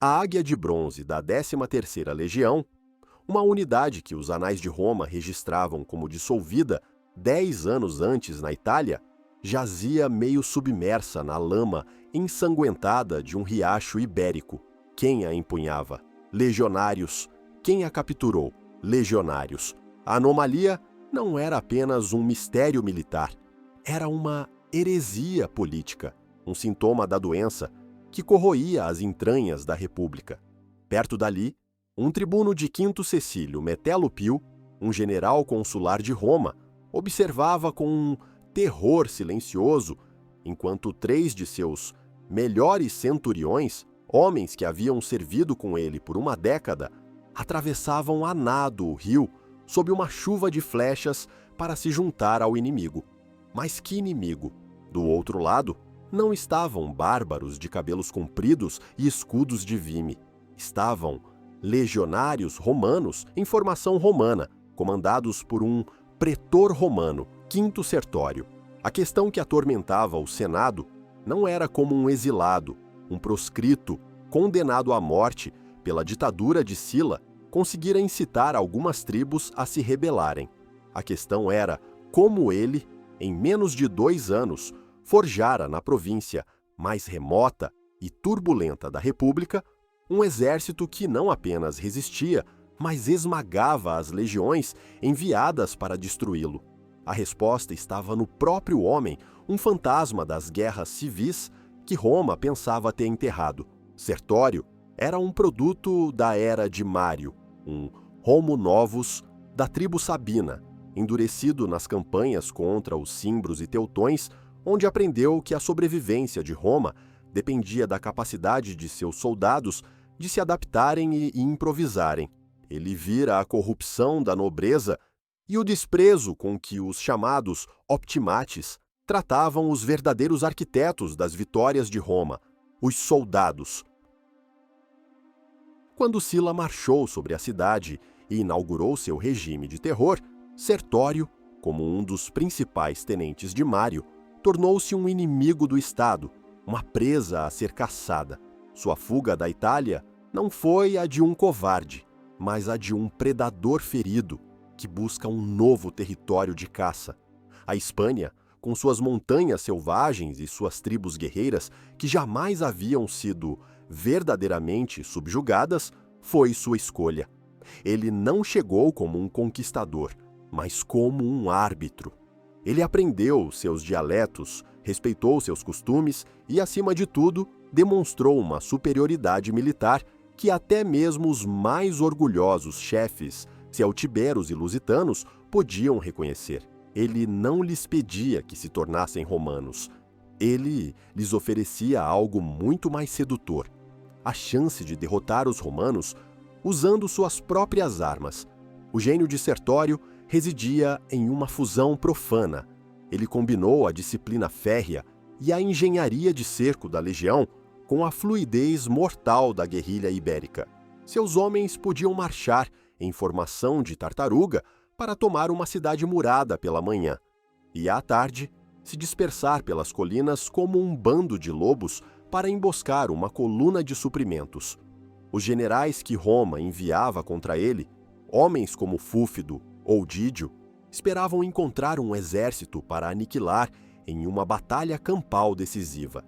A Águia de Bronze da 13ª Legião, uma unidade que os anais de Roma registravam como dissolvida 10 anos antes na Itália, jazia meio submersa na lama ensanguentada de um riacho ibérico. Quem a empunhava? Legionários. Quem a capturou? Legionários. A anomalia não era apenas um mistério militar, era uma heresia política, um sintoma da doença que corroía as entranhas da República. Perto dali, um tribuno de Quinto Cecílio Metelo Pio, um general consular de Roma, observava com um terror silencioso, enquanto 3 de seus melhores centuriões, homens que haviam servido com ele por uma década, atravessavam a nado o rio sob uma chuva de flechas para se juntar ao inimigo. Mas que inimigo? Do outro lado, não estavam bárbaros de cabelos compridos e escudos de vime. Estavam legionários romanos em formação romana, comandados por um pretor romano, Quinto Sertório. A questão que atormentava o Senado não era como um exilado, um proscrito, condenado à morte pela ditadura de Sila, conseguira incitar algumas tribos a se rebelarem. A questão era como ele, em menos de 2 anos, forjara na província mais remota e turbulenta da República um exército que não apenas resistia, mas esmagava as legiões enviadas para destruí-lo. A resposta estava no próprio homem, um fantasma das guerras civis que Roma pensava ter enterrado. Sertório era um produto da era de Mário, um Homo novus da tribo sabina, endurecido nas campanhas contra os cimbros e teutões, onde aprendeu que a sobrevivência de Roma dependia da capacidade de seus soldados de se adaptarem e improvisarem. Ele vira a corrupção da nobreza e o desprezo com que os chamados optimates tratavam os verdadeiros arquitetos das vitórias de Roma, os soldados. Quando Sila marchou sobre a cidade e inaugurou seu regime de terror, Sertório, como um dos principais tenentes de Mário, tornou-se um inimigo do Estado, uma presa a ser caçada. Sua fuga da Itália não foi a de um covarde, mas a de um predador ferido que busca um novo território de caça. A Espanha, com suas montanhas selvagens e suas tribos guerreiras que jamais haviam sido verdadeiramente subjugadas, foi sua escolha. Ele não chegou como um conquistador, mas como um árbitro. Ele aprendeu seus dialetos, respeitou seus costumes e, acima de tudo, demonstrou uma superioridade militar que até mesmo os mais orgulhosos chefes celtiberos e lusitanos podiam reconhecer. Ele não lhes pedia que se tornassem romanos. Ele lhes oferecia algo muito mais sedutor: a chance de derrotar os romanos usando suas próprias armas. O gênio de Sertório residia em uma fusão profana. Ele combinou a disciplina férrea e a engenharia de cerco da legião com a fluidez mortal da guerrilha ibérica. Seus homens podiam marchar em formação de tartaruga para tomar uma cidade murada pela manhã, e à tarde se dispersar pelas colinas como um bando de lobos para emboscar uma coluna de suprimentos. Os generais que Roma enviava contra ele, homens como Fúlfido ou Dídio, esperavam encontrar um exército para aniquilar em uma batalha campal decisiva.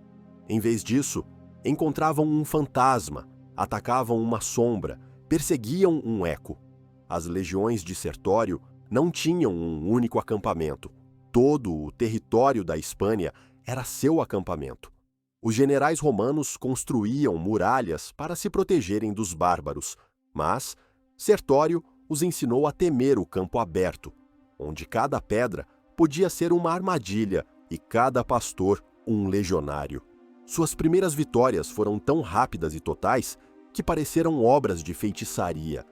Em vez disso, encontravam um fantasma, atacavam uma sombra, perseguiam um eco. As legiões de Sertório não tinham um único acampamento. Todo o território da Espanha era seu acampamento. Os generais romanos construíam muralhas para se protegerem dos bárbaros, mas Sertório os ensinou a temer o campo aberto, onde cada pedra podia ser uma armadilha e cada pastor um legionário. Suas primeiras vitórias foram tão rápidas e totais que pareceram obras de feitiçaria.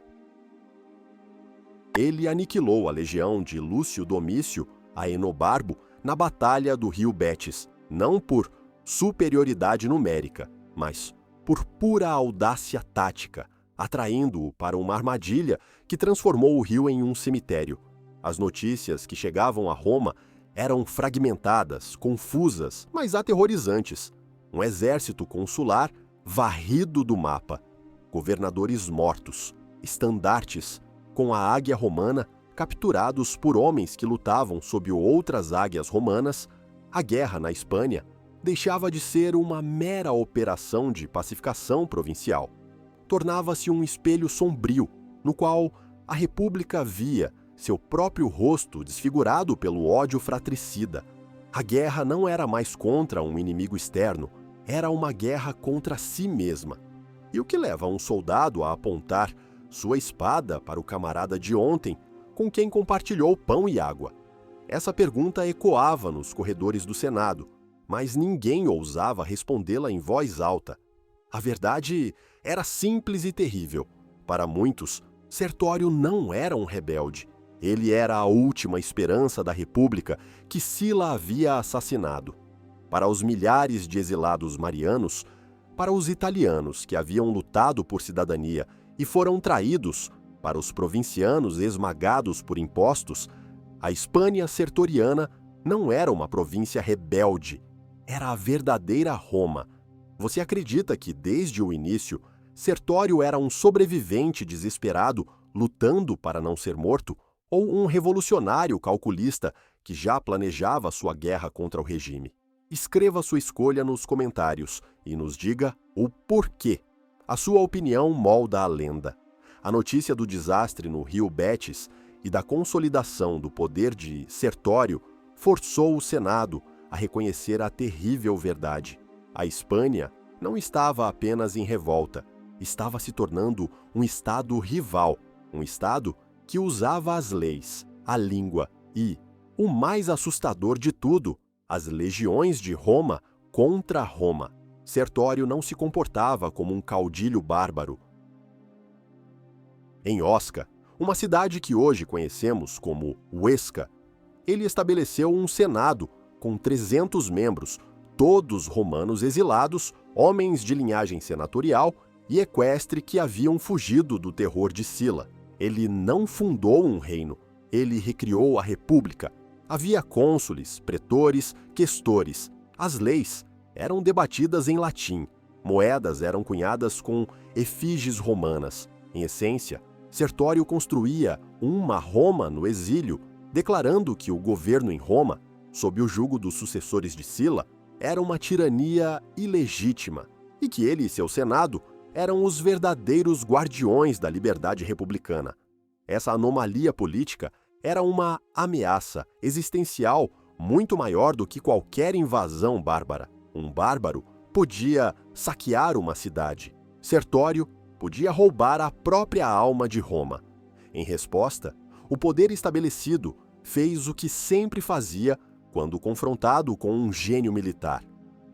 Ele aniquilou a legião de Lúcio Domício, a Enobarbo, na batalha do rio Betis, não por superioridade numérica, mas por pura audácia tática, atraindo-o para uma armadilha que transformou o rio em um cemitério. As notícias que chegavam a Roma eram fragmentadas, confusas, mas aterrorizantes. Um exército consular varrido do mapa, governadores mortos, estandartes com a águia romana capturados por homens que lutavam sob outras águias romanas, a guerra na Espanha deixava de ser uma mera operação de pacificação provincial. Tornava-se um espelho sombrio, no qual a República via seu próprio rosto desfigurado pelo ódio fratricida. A guerra não era mais contra um inimigo externo, era uma guerra contra si mesma. E o que leva um soldado a apontar sua espada para o camarada de ontem, com quem compartilhou pão e água? Essa pergunta ecoava nos corredores do Senado, mas ninguém ousava respondê-la em voz alta. A verdade era simples e terrível. Para muitos, Sertório não era um rebelde. Ele era a última esperança da República que Sila havia assassinado. Para os milhares de exilados marianos, para os italianos que haviam lutado por cidadania e foram traídos, para os provincianos esmagados por impostos, a Hispânia Sertoriana não era uma província rebelde, era a verdadeira Roma. Você acredita que, desde o início, Sertório era um sobrevivente desesperado lutando para não ser morto, ou um revolucionário calculista que já planejava sua guerra contra o regime? Escreva sua escolha nos comentários e nos diga o porquê. A sua opinião molda a lenda. A notícia do desastre no rio Betis e da consolidação do poder de Sertório forçou o Senado a reconhecer a terrível verdade. A Espanha não estava apenas em revolta, estava se tornando um estado rival, um estado que usava as leis, a língua e, o mais assustador de tudo, as legiões de Roma contra Roma. Sertório não se comportava como um caudilho bárbaro. Em Osca, uma cidade que hoje conhecemos como Huesca, ele estabeleceu um senado com 300 membros, todos romanos exilados, homens de linhagem senatorial e equestre que haviam fugido do terror de Sila. Ele não fundou um reino, ele recriou a república. Havia cônsules, pretores, questores. As leis eram debatidas em latim, moedas eram cunhadas com efígies romanas. Em essência, Sertório construía uma Roma no exílio, declarando que o governo em Roma, sob o jugo dos sucessores de Sila, era uma tirania ilegítima e que ele e seu senado eram os verdadeiros guardiões da liberdade republicana. Essa anomalia política era uma ameaça existencial muito maior do que qualquer invasão bárbara. Um bárbaro podia saquear uma cidade. Sertório podia roubar a própria alma de Roma. Em resposta, o poder estabelecido fez o que sempre fazia quando confrontado com um gênio militar.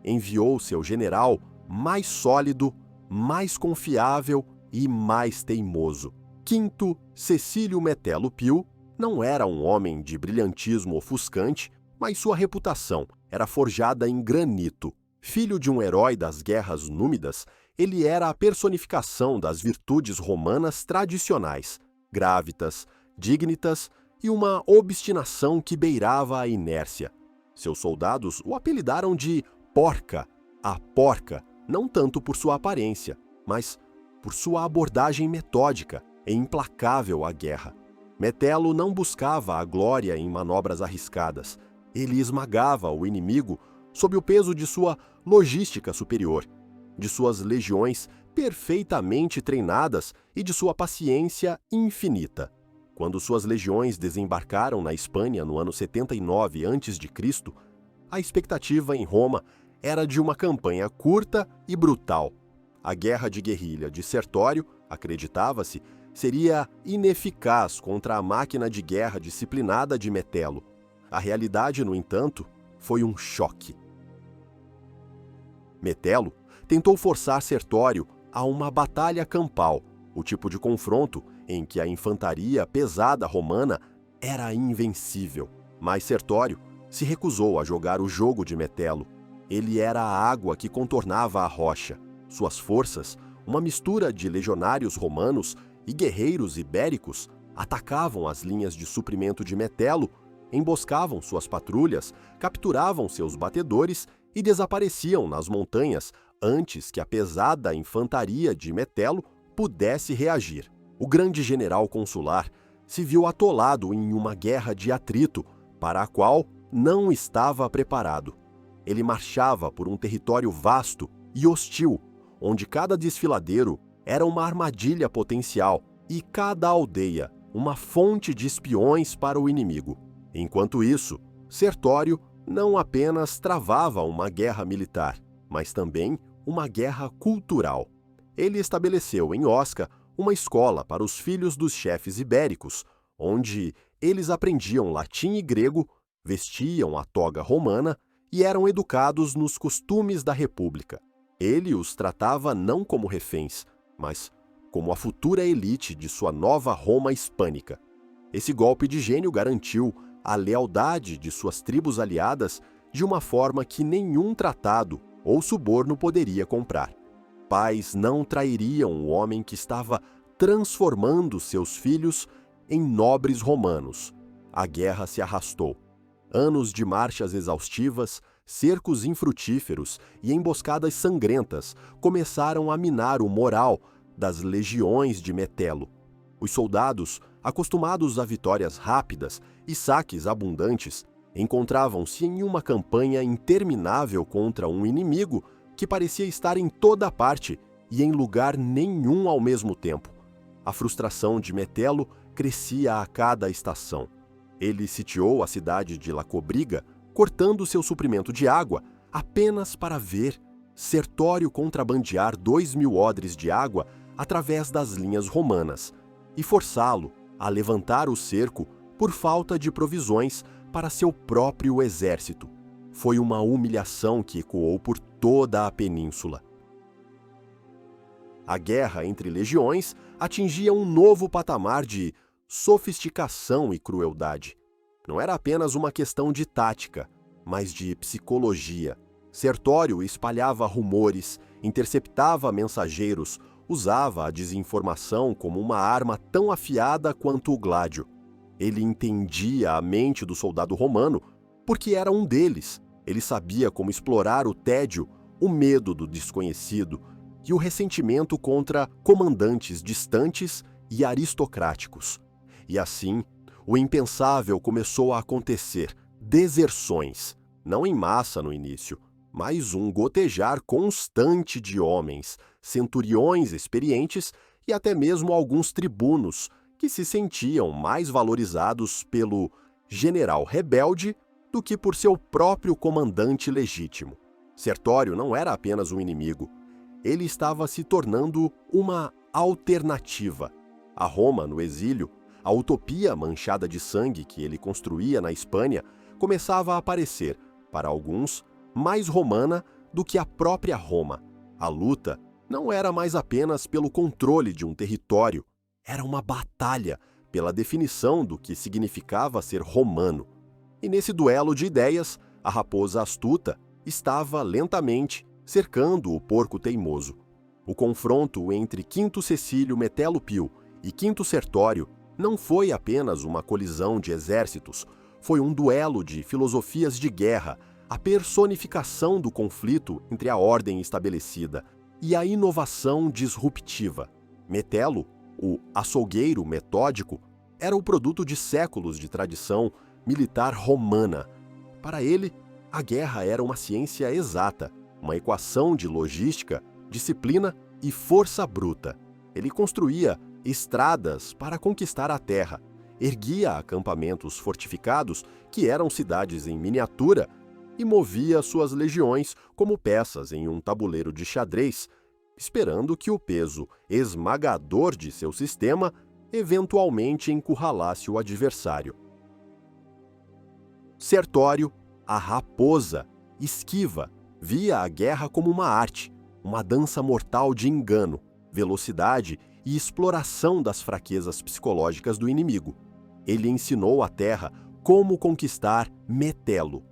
Enviou seu general mais sólido, mais confiável e mais teimoso. Quinto Cecílio Metelo Pio não era um homem de brilhantismo ofuscante, mas sua reputação era forjada em granito. Filho de um herói das guerras númidas, ele era a personificação das virtudes romanas tradicionais, gravitas, dignitas e uma obstinação que beirava a inércia. Seus soldados o apelidaram de Porca, a Porca, não tanto por sua aparência, mas por sua abordagem metódica e implacável à guerra. Metelo não buscava a glória em manobras arriscadas. Ele esmagava o inimigo sob o peso de sua logística superior, de suas legiões perfeitamente treinadas e de sua paciência infinita. Quando suas legiões desembarcaram na Espanha no ano 79 a.C., a expectativa em Roma era de uma campanha curta e brutal. A guerra de guerrilha de Sertório, acreditava-se, seria ineficaz contra a máquina de guerra disciplinada de Metelo. A realidade, no entanto, foi um choque. Metelo tentou forçar Sertório a uma batalha campal, o tipo de confronto em que a infantaria pesada romana era invencível. Mas Sertório se recusou a jogar o jogo de Metelo. Ele era a água que contornava a rocha. Suas forças, uma mistura de legionários romanos e guerreiros ibéricos, atacavam as linhas de suprimento de Metelo, emboscavam suas patrulhas, capturavam seus batedores e desapareciam nas montanhas antes que a pesada infantaria de Metelo pudesse reagir. O grande general consular se viu atolado em uma guerra de atrito para a qual não estava preparado. Ele marchava por um território vasto e hostil, onde cada desfiladeiro era uma armadilha potencial e cada aldeia uma fonte de espiões para o inimigo. Enquanto isso, Sertório não apenas travava uma guerra militar, mas também uma guerra cultural. Ele estabeleceu em Osca uma escola para os filhos dos chefes ibéricos, onde eles aprendiam latim e grego, vestiam a toga romana e eram educados nos costumes da República. Ele os tratava não como reféns, mas como a futura elite de sua nova Roma hispânica. Esse golpe de gênio garantiu a lealdade de suas tribos aliadas de uma forma que nenhum tratado ou suborno poderia comprar. Pais não trairiam o homem que estava transformando seus filhos em nobres romanos. A guerra se arrastou. Anos de marchas exaustivas, cercos infrutíferos e emboscadas sangrentas começaram a minar o moral das legiões de Metelo. Os soldados, acostumados a vitórias rápidas e saques abundantes, encontravam-se em uma campanha interminável contra um inimigo que parecia estar em toda parte e em lugar nenhum ao mesmo tempo. A frustração de Metelo crescia a cada estação. Ele sitiou a cidade de Lacobriga, cortando seu suprimento de água apenas para ver Sertório contrabandear 2.000 odres de água através das linhas romanas e forçá-lo a levantar o cerco por falta de provisões para seu próprio exército. Foi uma humilhação que ecoou por toda a península. A guerra entre legiões atingia um novo patamar de sofisticação e crueldade. Não era apenas uma questão de tática, mas de psicologia. Sertório espalhava rumores, interceptava mensageiros, usava a desinformação como uma arma tão afiada quanto o gládio. Ele entendia a mente do soldado romano, porque era um deles. Ele sabia como explorar o tédio, o medo do desconhecido e o ressentimento contra comandantes distantes e aristocráticos. E assim, o impensável começou a acontecer: deserções, não em massa no início, mas um gotejar constante de homens, centuriões experientes e até mesmo alguns tribunos que se sentiam mais valorizados pelo general rebelde do que por seu próprio comandante legítimo. Sertório não era apenas um inimigo, ele estava se tornando uma alternativa. A Roma no exílio, a utopia manchada de sangue que ele construía na Espanha, começava a aparecer, para alguns, mais romana do que a própria Roma. A luta não era mais apenas pelo controle de um território, era uma batalha pela definição do que significava ser romano. E nesse duelo de ideias, a raposa astuta estava lentamente cercando o porco teimoso. O confronto entre Quinto Cecílio Metelo Pio e Quinto Sertório não foi apenas uma colisão de exércitos, foi um duelo de filosofias de guerra, a personificação do conflito entre a ordem estabelecida e a inovação disruptiva. Metelo, o açougueiro metódico, era o produto de séculos de tradição militar romana. Para ele, a guerra era uma ciência exata, uma equação de logística, disciplina e força bruta. Ele construía estradas para conquistar a terra, erguia acampamentos fortificados, que eram cidades em miniatura, e movia suas legiões como peças em um tabuleiro de xadrez, esperando que o peso esmagador de seu sistema eventualmente encurralasse o adversário. Sertório, a raposa, esquiva, via a guerra como uma arte, uma dança mortal de engano, velocidade e exploração das fraquezas psicológicas do inimigo. Ele ensinou à terra como conquistar Metelo.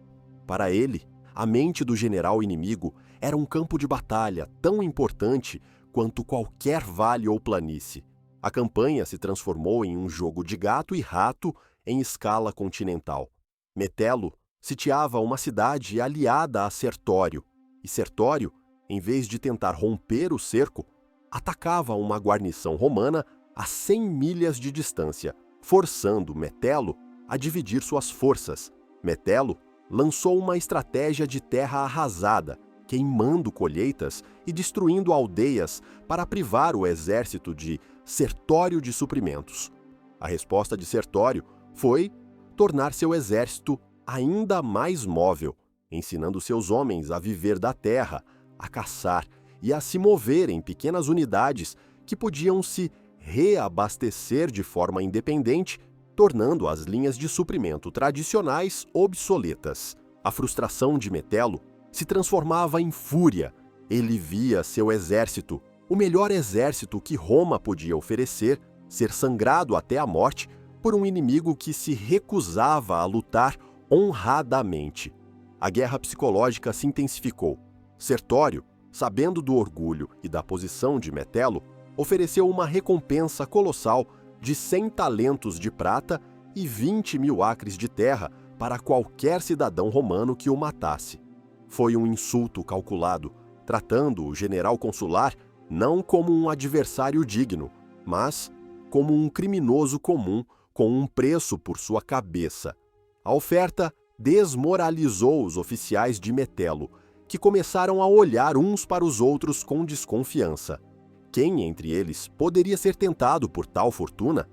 Para ele, a mente do general inimigo era um campo de batalha tão importante quanto qualquer vale ou planície. A campanha se transformou em um jogo de gato e rato em escala continental. Metelo sitiava uma cidade aliada a Sertório, e Sertório, em vez de tentar romper o cerco, atacava uma guarnição romana a 100 milhas de distância, forçando Metelo a dividir suas forças. Metelo lançou uma estratégia de terra arrasada, queimando colheitas e destruindo aldeias para privar o exército de Sertório de suprimentos. A resposta de Sertório foi tornar seu exército ainda mais móvel, ensinando seus homens a viver da terra, a caçar e a se mover em pequenas unidades que podiam se reabastecer de forma independente, tornando as linhas de suprimento tradicionais obsoletas. A frustração de Metelo se transformava em fúria. Ele via seu exército, o melhor exército que Roma podia oferecer, ser sangrado até a morte por um inimigo que se recusava a lutar honradamente. A guerra psicológica se intensificou. Sertório, sabendo do orgulho e da posição de Metelo, ofereceu uma recompensa colossal de 100 talentos de prata e 20.000 acres de terra para qualquer cidadão romano que o matasse. Foi um insulto calculado, tratando o general consular não como um adversário digno, mas como um criminoso comum com um preço por sua cabeça. A oferta desmoralizou os oficiais de Metelo, que começaram a olhar uns para os outros com desconfiança. Quem entre eles poderia ser tentado por tal fortuna?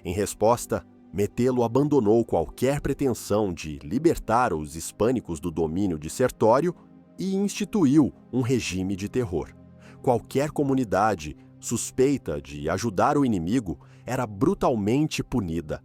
Em resposta, Metelo abandonou qualquer pretensão de libertar os hispânicos do domínio de Sertório e instituiu um regime de terror. Qualquer comunidade suspeita de ajudar o inimigo era brutalmente punida.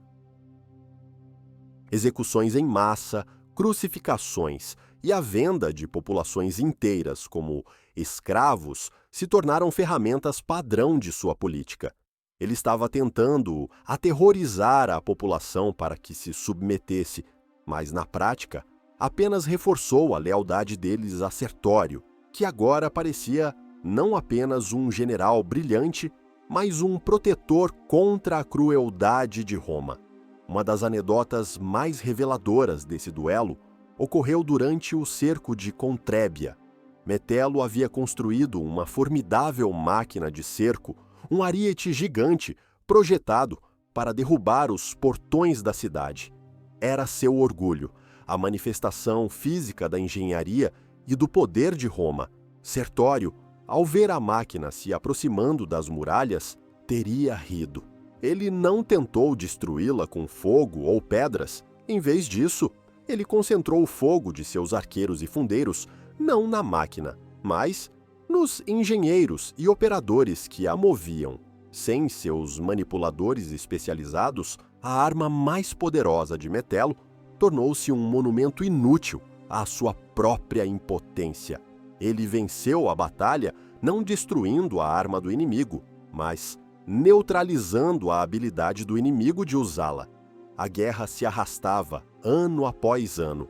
Execuções em massa, crucificações e a venda de populações inteiras como escravos se tornaram ferramentas padrão de sua política. Ele estava tentando aterrorizar a população para que se submetesse, mas, na prática, apenas reforçou a lealdade deles a Sertório, que agora parecia não apenas um general brilhante, mas um protetor contra a crueldade de Roma. Uma das anedotas mais reveladoras desse duelo ocorreu durante o cerco de Contrébia. Metelo havia construído uma formidável máquina de cerco, um ariete gigante projetado para derrubar os portões da cidade. Era seu orgulho, a manifestação física da engenharia e do poder de Roma. Sertório, ao ver a máquina se aproximando das muralhas, teria rido. Ele não tentou destruí-la com fogo ou pedras. Em vez disso, ele concentrou o fogo de seus arqueiros e fundeiros não na máquina, mas nos engenheiros e operadores que a moviam. Sem seus manipuladores especializados, a arma mais poderosa de Metelo tornou-se um monumento inútil à sua própria impotência. Ele venceu a batalha não destruindo a arma do inimigo, mas neutralizando a habilidade do inimigo de usá-la. A guerra se arrastava ano após ano.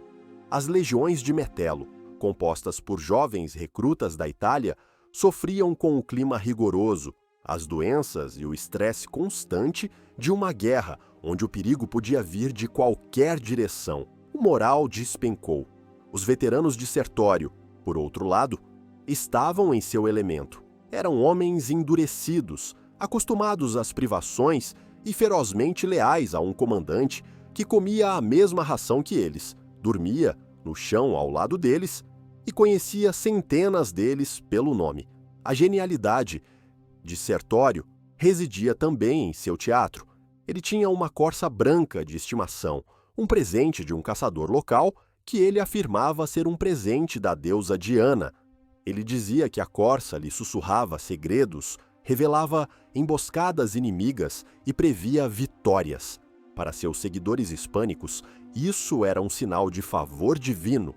As legiões de Metelo, compostas por jovens recrutas da Itália, sofriam com o clima rigoroso, as doenças e o estresse constante de uma guerra onde o perigo podia vir de qualquer direção. O moral despencou. Os veteranos de Sertório, por outro lado, estavam em seu elemento. Eram homens endurecidos, acostumados às privações e ferozmente leais a um comandante que comia a mesma ração que eles, dormia no chão ao lado deles e conhecia centenas deles pelo nome. A genialidade de Sertório residia também em seu teatro. Ele tinha uma corça branca de estimação, um presente de um caçador local que ele afirmava ser um presente da deusa Diana. Ele dizia que a corça lhe sussurrava segredos, revelava emboscadas inimigas e previa vitórias. Para seus seguidores hispânicos, isso era um sinal de favor divino.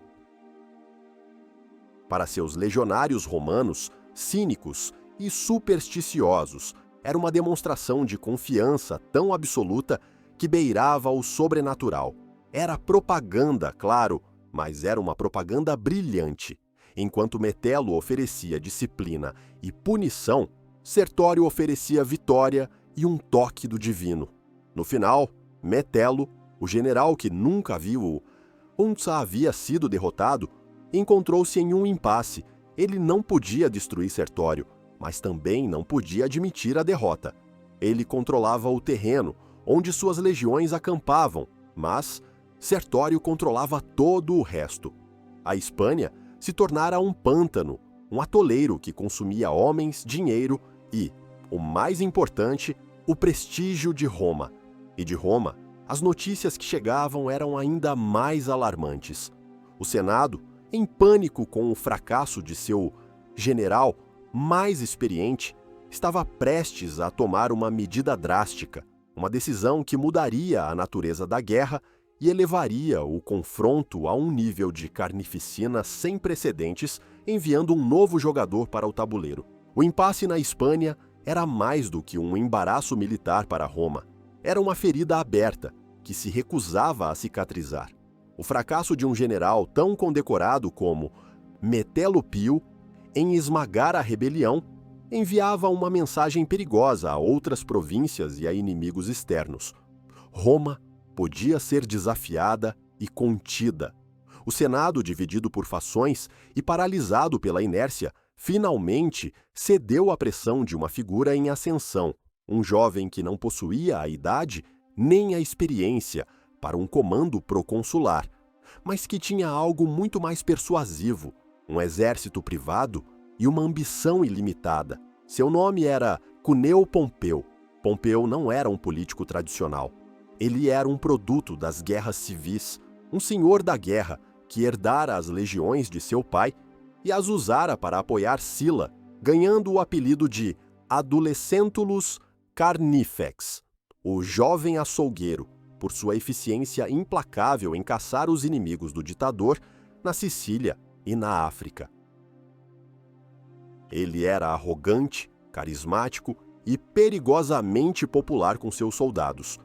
Para seus legionários romanos, cínicos e supersticiosos, era uma demonstração de confiança tão absoluta que beirava o sobrenatural. Era propaganda, claro, mas era uma propaganda brilhante. Enquanto Metelo oferecia disciplina e punição, Sertório oferecia vitória e um toque do divino. No final, Metelo, o general que nunca viu onde havia sido derrotado, encontrou-se em um impasse. Ele não podia destruir Sertório, mas também não podia admitir a derrota. Ele controlava o terreno, onde suas legiões acampavam, mas Sertório controlava todo o resto. A Espanha se tornara um pântano, um atoleiro que consumia homens, dinheiro e, o mais importante, o prestígio de Roma. E de Roma, as notícias que chegavam eram ainda mais alarmantes. O Senado, em pânico com o fracasso de seu general mais experiente, estava prestes a tomar uma medida drástica, uma decisão que mudaria a natureza da guerra e elevaria o confronto a um nível de carnificina sem precedentes, enviando um novo jogador para o tabuleiro. O impasse na Espanha era mais do que um embaraço militar para Roma. Era uma ferida aberta, que se recusava a cicatrizar. O fracasso de um general tão condecorado como Metelo Pio em esmagar a rebelião enviava uma mensagem perigosa a outras províncias e a inimigos externos. Roma podia ser desafiada e contida. O Senado, dividido por fações e paralisado pela inércia, finalmente cedeu à pressão de uma figura em ascensão, um jovem que não possuía a idade nem a experiência para um comando proconsular, mas que tinha algo muito mais persuasivo, um exército privado e uma ambição ilimitada. Seu nome era Cuneu Pompeu. Pompeu não era um político tradicional. Ele era um produto das guerras civis, um senhor da guerra que herdara as legiões de seu pai e as usara para apoiar Sila, ganhando o apelido de Adolescentulus Carnifex, o jovem açougueiro, por sua eficiência implacável em caçar os inimigos do ditador na Sicília e na África. Ele era arrogante, carismático e perigosamente popular com seus soldados.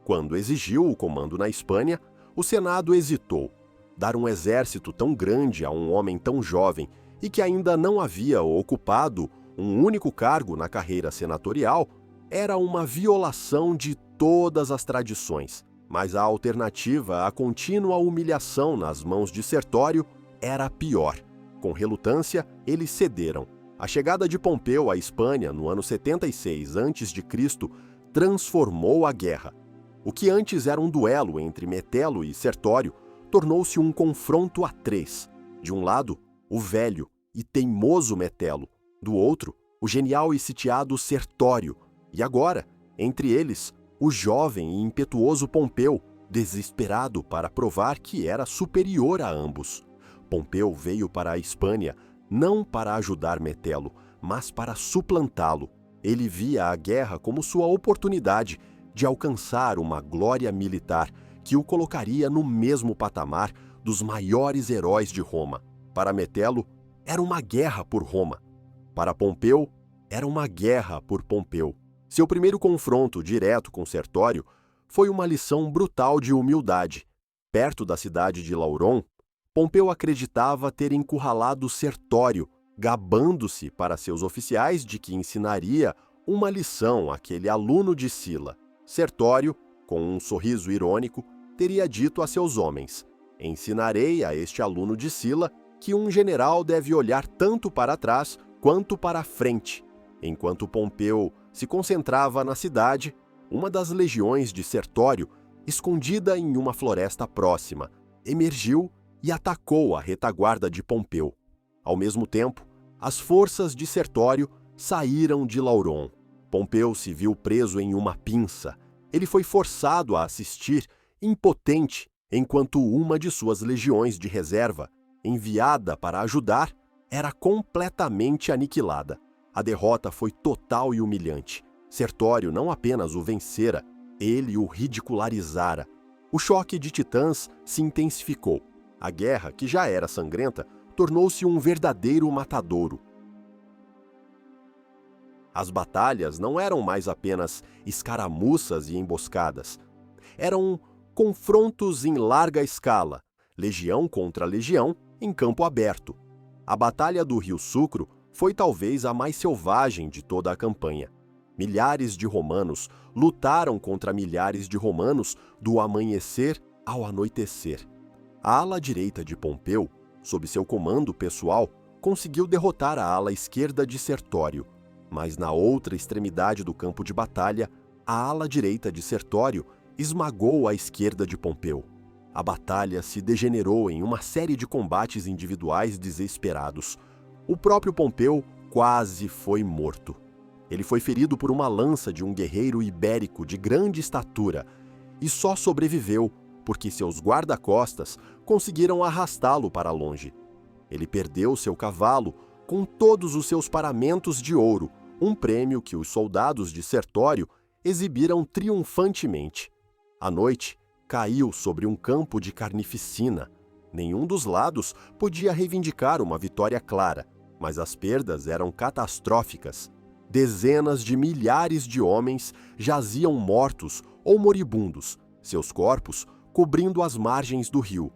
Quando exigiu o comando na Espanha, o Senado hesitou. Dar um exército tão grande a um homem tão jovem e que ainda não havia ocupado um único cargo na carreira senatorial era uma violação de todas as tradições. Mas a alternativa à contínua humilhação nas mãos de Sertório era pior. Com relutância, eles cederam. A chegada de Pompeu à Espanha no ano 76 a.C. transformou a guerra. O que antes era um duelo entre Metelo e Sertório tornou-se um confronto a três. De um lado, o velho e teimoso Metelo. Do outro, o genial e sitiado Sertório. E agora, entre eles, o jovem e impetuoso Pompeu, desesperado para provar que era superior a ambos. Pompeu veio para a Espanha não para ajudar Metelo, mas para suplantá-lo. Ele via a guerra como sua oportunidade de alcançar uma glória militar que o colocaria no mesmo patamar dos maiores heróis de Roma. Para Metelo, era uma guerra por Roma. Para Pompeu, era uma guerra por Pompeu. Seu primeiro confronto direto com Sertório foi uma lição brutal de humildade. Perto da cidade de Lauron, Pompeu acreditava ter encurralado Sertório, gabando-se para seus oficiais de que ensinaria uma lição àquele aluno de Sila. Sertório, com um sorriso irônico, teria dito a seus homens: "Ensinarei a este aluno de Sila que um general deve olhar tanto para trás quanto para a frente." Enquanto Pompeu se concentrava na cidade, uma das legiões de Sertório, escondida em uma floresta próxima, emergiu e atacou a retaguarda de Pompeu. Ao mesmo tempo, as forças de Sertório saíram de Lauron. Pompeu se viu preso em uma pinça. Ele foi forçado a assistir, impotente, enquanto uma de suas legiões de reserva, enviada para ajudar, era completamente aniquilada. A derrota foi total e humilhante. Sertório não apenas o vencera, ele o ridicularizara. O choque de titãs se intensificou. A guerra, que já era sangrenta, tornou-se um verdadeiro matadouro. As batalhas não eram mais apenas escaramuças e emboscadas. Eram confrontos em larga escala, legião contra legião, em campo aberto. A Batalha do Rio Sucro foi talvez a mais selvagem de toda a campanha. Milhares de romanos lutaram contra milhares de romanos do amanhecer ao anoitecer. A ala direita de Pompeu, sob seu comando pessoal, conseguiu derrotar a ala esquerda de Sertório. Mas na outra extremidade do campo de batalha, a ala direita de Sertório esmagou a esquerda de Pompeu. A batalha se degenerou em uma série de combates individuais desesperados. O próprio Pompeu quase foi morto. Ele foi ferido por uma lança de um guerreiro ibérico de grande estatura e só sobreviveu porque seus guarda-costas conseguiram arrastá-lo para longe. Ele perdeu seu cavalo com todos os seus paramentos de ouro, um prêmio que os soldados de Sertório exibiram triunfantemente. A noite caiu sobre um campo de carnificina. Nenhum dos lados podia reivindicar uma vitória clara, mas as perdas eram catastróficas. Dezenas de milhares de homens jaziam mortos ou moribundos, seus corpos cobrindo as margens do rio.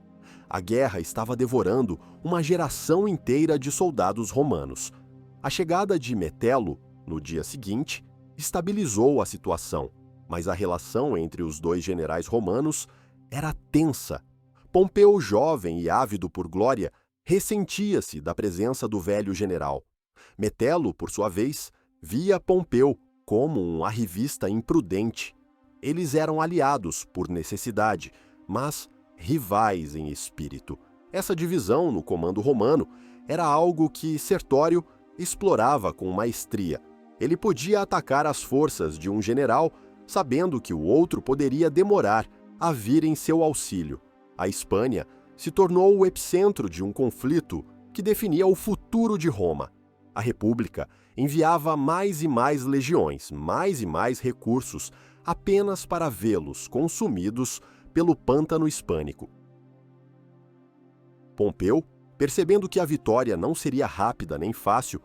A guerra estava devorando uma geração inteira de soldados romanos. A chegada de Metelo, no dia seguinte, estabilizou a situação, mas a relação entre os dois generais romanos era tensa. Pompeu, jovem e ávido por glória, ressentia-se da presença do velho general. Metelo, por sua vez, via Pompeu como um arrivista imprudente. Eles eram aliados por necessidade, mas rivais em espírito. Essa divisão no comando romano era algo que Sertório explorava com maestria. Ele podia atacar as forças de um general, sabendo que o outro poderia demorar a vir em seu auxílio. A Hispânia se tornou o epicentro de um conflito que definia o futuro de Roma. A República enviava mais e mais legiões, mais e mais recursos, apenas para vê-los consumidos pelo pântano hispânico. Pompeu, percebendo que a vitória não seria rápida nem fácil,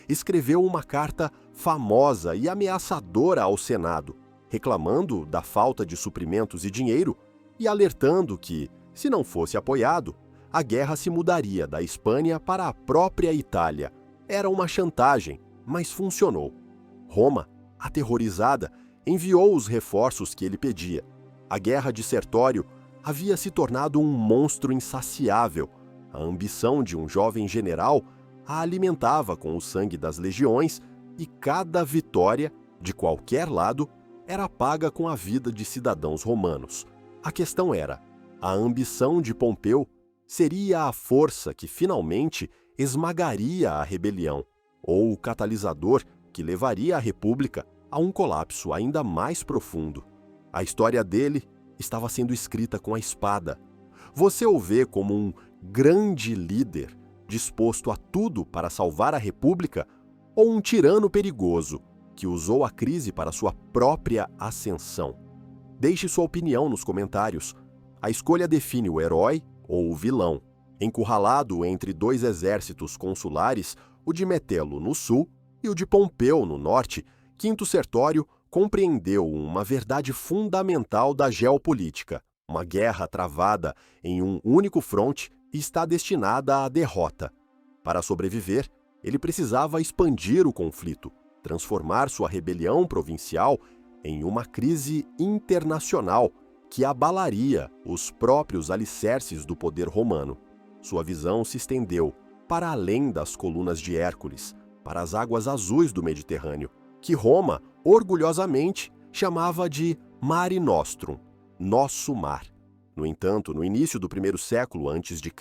escreveu uma carta famosa e ameaçadora ao Senado, reclamando da falta de suprimentos e dinheiro e alertando que, se não fosse apoiado, a guerra se mudaria da Hispânia para a própria Itália. Era uma chantagem, mas funcionou. Roma, aterrorizada, enviou os reforços que ele pedia. A guerra de Sertório havia se tornado um monstro insaciável. A ambição de um jovem general a alimentava com o sangue das legiões e cada vitória, de qualquer lado, era paga com a vida de cidadãos romanos. A questão era, a ambição de Pompeu seria a força que finalmente esmagaria a rebelião, ou o catalisador que levaria a República a um colapso ainda mais profundo. A história dele estava sendo escrita com a espada. Você o vê como um grande líder, disposto a tudo para salvar a República, ou um tirano perigoso, que usou a crise para sua própria ascensão? Deixe sua opinião nos comentários. A escolha define o herói ou o vilão. Encurralado entre dois exércitos consulares, o de Metelo no sul e o de Pompeu no norte, Quinto Sertório compreendeu uma verdade fundamental da geopolítica. Uma guerra travada em um único fronte está destinada à derrota. Para sobreviver, ele precisava expandir o conflito, transformar sua rebelião provincial em uma crise internacional que abalaria os próprios alicerces do poder romano. Sua visão se estendeu para além das colunas de Hércules, para as águas azuis do Mediterrâneo, que Roma, orgulhosamente, chamava de Mare Nostrum, nosso mar. No entanto, no início do primeiro século a.C.,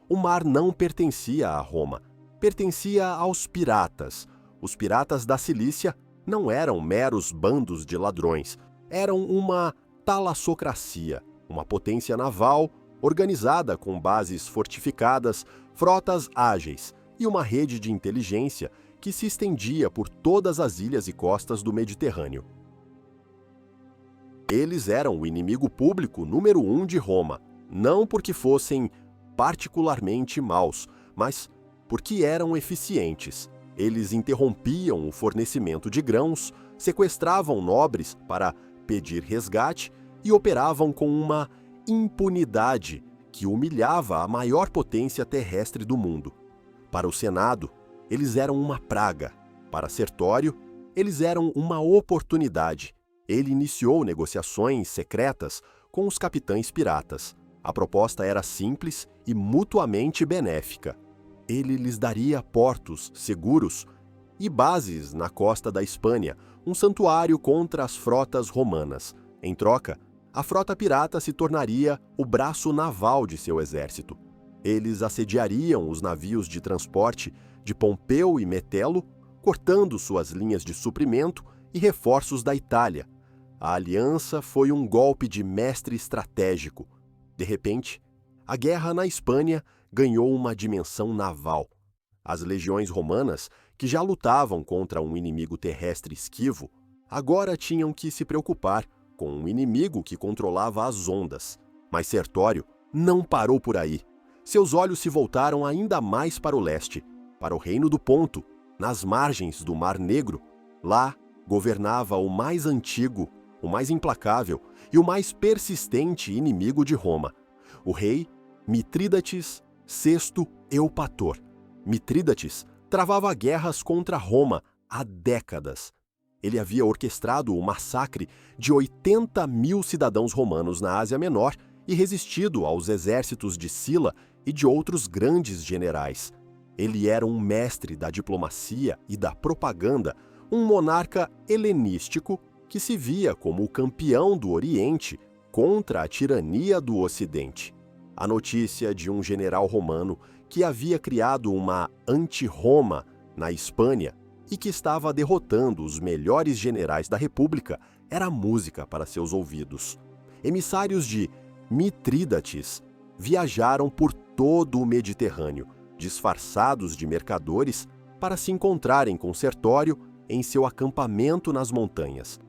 o mar não pertencia a Roma, pertencia aos piratas. Os piratas da Cilícia não eram meros bandos de ladrões, eram uma talassocracia, uma potência naval organizada com bases fortificadas, frotas ágeis e uma rede de inteligência que se estendia por todas as ilhas e costas do Mediterrâneo. Eles eram o inimigo público número 1 de Roma, não porque fossem particularmente maus, mas porque eram eficientes. Eles interrompiam o fornecimento de grãos, sequestravam nobres para pedir resgate e operavam com uma impunidade que humilhava a maior potência terrestre do mundo. Para o Senado, eles eram uma praga. Para Sertório, eles eram uma oportunidade. Ele iniciou negociações secretas com os capitães piratas. A proposta era simples e mutuamente benéfica. Ele lhes daria portos seguros e bases na costa da Espanha, um santuário contra as frotas romanas. Em troca, a frota pirata se tornaria o braço naval de seu exército. Eles assediariam os navios de transporte de Pompeu e Metelo, cortando suas linhas de suprimento e reforços da Itália. A aliança foi um golpe de mestre estratégico. De repente, a guerra na Espanha ganhou uma dimensão naval. As legiões romanas, que já lutavam contra um inimigo terrestre esquivo, agora tinham que se preocupar com um inimigo que controlava as ondas. Mas Sertório não parou por aí. Seus olhos se voltaram ainda mais para o leste, para o reino do Ponto, nas margens do Mar Negro. Lá governava o mais antigo, o mais implacável e o mais persistente inimigo de Roma, o rei Mitrídates VI Eupator. Mitrídates travava guerras contra Roma há décadas. Ele havia orquestrado o massacre de 80.000 cidadãos romanos na Ásia Menor e resistido aos exércitos de Sila e de outros grandes generais. Ele era um mestre da diplomacia e da propaganda, um monarca helenístico que se via como o campeão do Oriente contra a tirania do Ocidente. A notícia de um general romano que havia criado uma anti-Roma na Espanha e que estava derrotando os melhores generais da República era música para seus ouvidos. Emissários de Mitrídates viajaram por todo o Mediterrâneo, disfarçados de mercadores, para se encontrarem com Sertório em seu acampamento nas montanhas.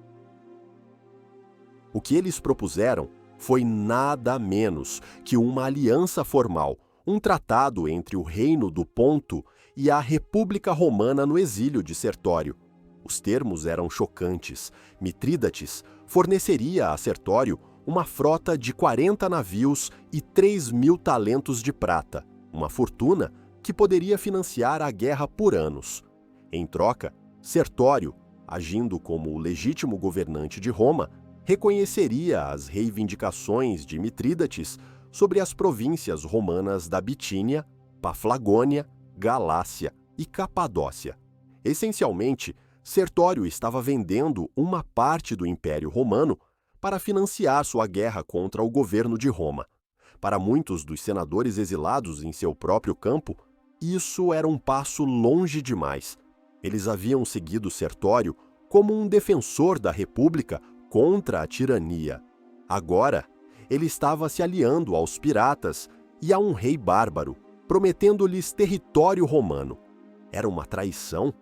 O que eles propuseram foi nada menos que uma aliança formal, um tratado entre o Reino do Ponto e a República Romana no exílio de Sertório. Os termos eram chocantes. Mitrídates forneceria a Sertório uma frota de 40 navios e 3.000 talentos de prata, uma fortuna que poderia financiar a guerra por anos. Em troca, Sertório, agindo como o legítimo governante de Roma, reconheceria as reivindicações de Mitrídates sobre as províncias romanas da Bitínia, Paflagônia, Galácia e Capadócia. Essencialmente, Sertório estava vendendo uma parte do Império Romano para financiar sua guerra contra o governo de Roma. Para muitos dos senadores exilados em seu próprio campo, isso era um passo longe demais. Eles haviam seguido Sertório como um defensor da República contra a tirania. Agora, ele estava se aliando aos piratas e a um rei bárbaro, prometendo-lhes território romano. Era uma traição?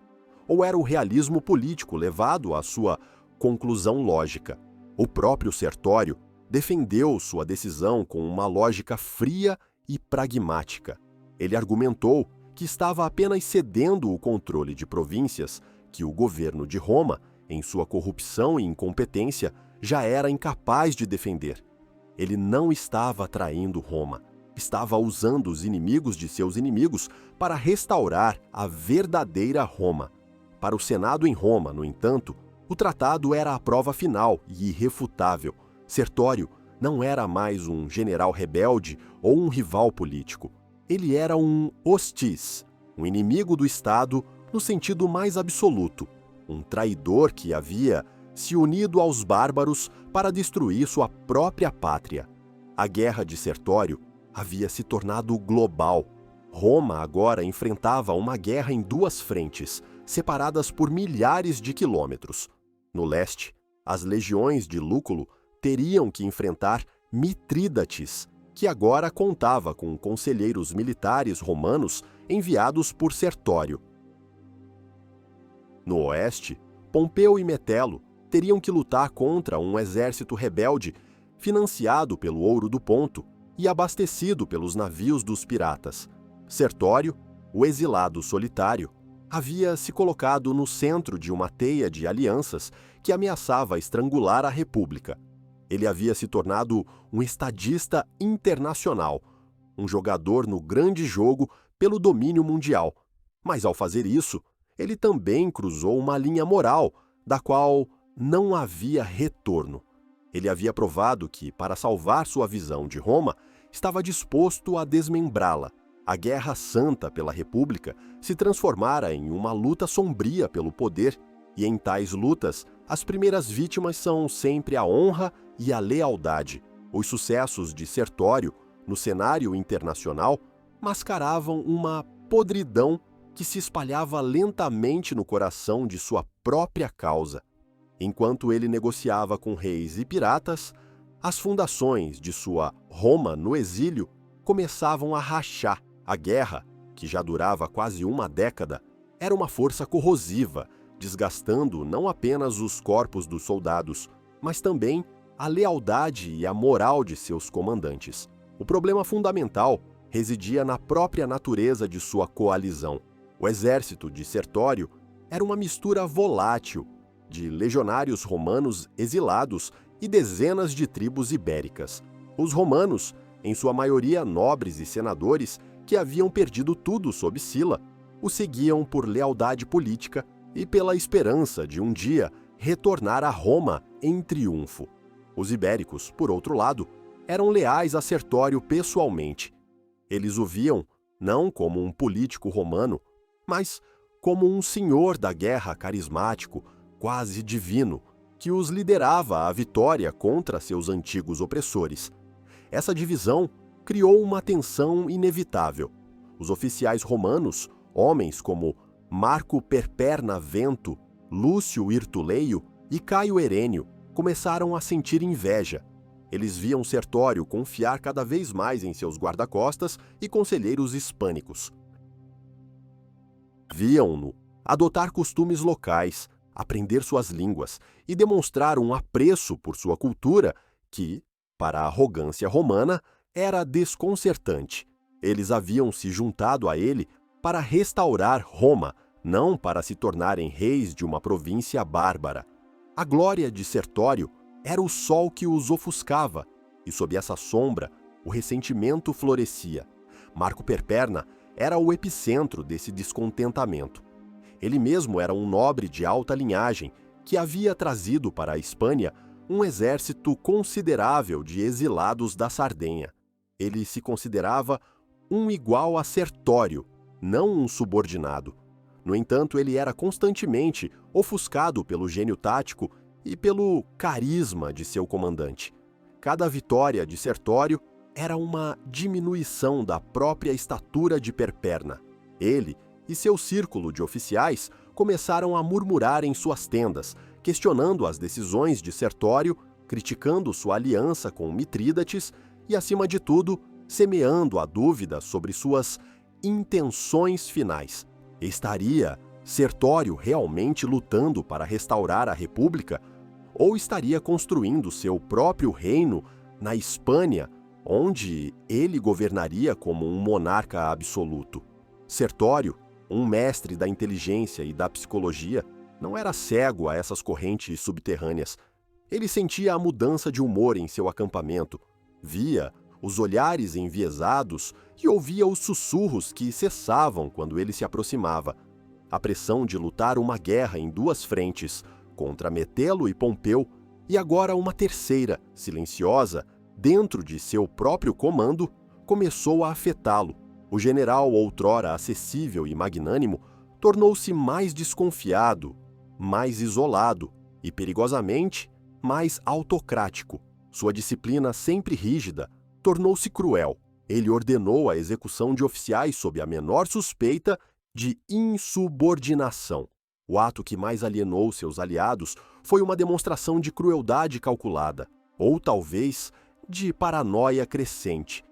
Ou era o realismo político levado à sua conclusão lógica? O próprio Sertório defendeu sua decisão com uma lógica fria e pragmática. Ele argumentou que estava apenas cedendo o controle de províncias que o governo de Roma, em sua corrupção e incompetência, já era incapaz de defender. Ele não estava traindo Roma. Estava usando os inimigos de seus inimigos para restaurar a verdadeira Roma. Para o Senado em Roma, no entanto, o tratado era a prova final e irrefutável. Sertório não era mais um general rebelde ou um rival político. Ele era um hostis, um inimigo do Estado no sentido mais absoluto, um traidor que havia se unido aos bárbaros para destruir sua própria pátria. A guerra de Sertório havia se tornado global. Roma agora enfrentava uma guerra em duas frentes, separadas por milhares de quilômetros. No leste, as legiões de Lúculo teriam que enfrentar Mitrídates, que agora contava com conselheiros militares romanos enviados por Sertório. No oeste, Pompeu e Metelo teriam que lutar contra um exército rebelde financiado pelo ouro do Ponto e abastecido pelos navios dos piratas. Sertório, o exilado solitário, havia se colocado no centro de uma teia de alianças que ameaçava estrangular a República. Ele havia se tornado um estadista internacional, um jogador no grande jogo pelo domínio mundial. Mas, ao fazer isso, ele também cruzou uma linha moral, da qual não havia retorno. Ele havia provado que, para salvar sua visão de Roma, estava disposto a desmembrá-la, A Guerra Santa pela República se transformara em uma luta sombria pelo poder, e em tais lutas, as primeiras vítimas são sempre a honra e a lealdade. Os sucessos de Sertório, no cenário internacional, mascaravam uma podridão que se espalhava lentamente no coração de sua própria causa. Enquanto ele negociava com reis e piratas, as fundações de sua Roma no exílio começavam a rachar. A guerra, que já durava quase uma década, era uma força corrosiva, desgastando não apenas os corpos dos soldados, mas também a lealdade e a moral de seus comandantes. O problema fundamental residia na própria natureza de sua coalizão. O exército de Sertório era uma mistura volátil de legionários romanos exilados e dezenas de tribos ibéricas. Os romanos, em sua maioria nobres e senadores, que haviam perdido tudo sob Sila, o seguiam por lealdade política e pela esperança de um dia retornar a Roma em triunfo. Os ibéricos, por outro lado, eram leais a Sertório pessoalmente. Eles o viam não como um político romano, mas como um senhor da guerra carismático, quase divino, que os liderava à vitória contra seus antigos opressores. Essa divisão criou uma tensão inevitável. Os oficiais romanos, homens como Marco Perperna Vento, Lúcio Hirtuleio e Caio Herênio, começaram a sentir inveja. Eles viam Sertório confiar cada vez mais em seus guarda-costas e conselheiros hispânicos. Viam-no adotar costumes locais, aprender suas línguas e demonstrar um apreço por sua cultura que, para a arrogância romana, era desconcertante. Eles haviam se juntado a ele para restaurar Roma, não para se tornarem reis de uma província bárbara. A glória de Sertório era o sol que os ofuscava, e sob essa sombra o ressentimento florescia. Marco Perperna era o epicentro desse descontentamento. Ele mesmo era um nobre de alta linhagem que havia trazido para a Espanha um exército considerável de exilados da Sardenha. Ele se considerava um igual a Sertório, não um subordinado. No entanto, ele era constantemente ofuscado pelo gênio tático e pelo carisma de seu comandante. Cada vitória de Sertório era uma diminuição da própria estatura de Perperna. Ele e seu círculo de oficiais começaram a murmurar em suas tendas, questionando as decisões de Sertório, criticando sua aliança com Mitrídates e, acima de tudo, semeando a dúvida sobre suas intenções finais. Estaria Sertório realmente lutando para restaurar a República? Ou estaria construindo seu próprio reino na Hispânia, onde ele governaria como um monarca absoluto? Sertório, um mestre da inteligência e da psicologia, não era cego a essas correntes subterrâneas. Ele sentia a mudança de humor em seu acampamento, via os olhares enviesados e ouvia os sussurros que cessavam quando ele se aproximava. A pressão de lutar uma guerra em duas frentes, contra Metelo e Pompeu, e agora uma terceira, silenciosa, dentro de seu próprio comando, começou a afetá-lo. O general, outrora acessível e magnânimo, tornou-se mais desconfiado, mais isolado e, perigosamente, mais autocrático. Sua disciplina sempre rígida tornou-se cruel. Ele ordenou a execução de oficiais sob a menor suspeita de insubordinação. O ato que mais alienou seus aliados foi uma demonstração de crueldade calculada, ou talvez de paranoia crescente.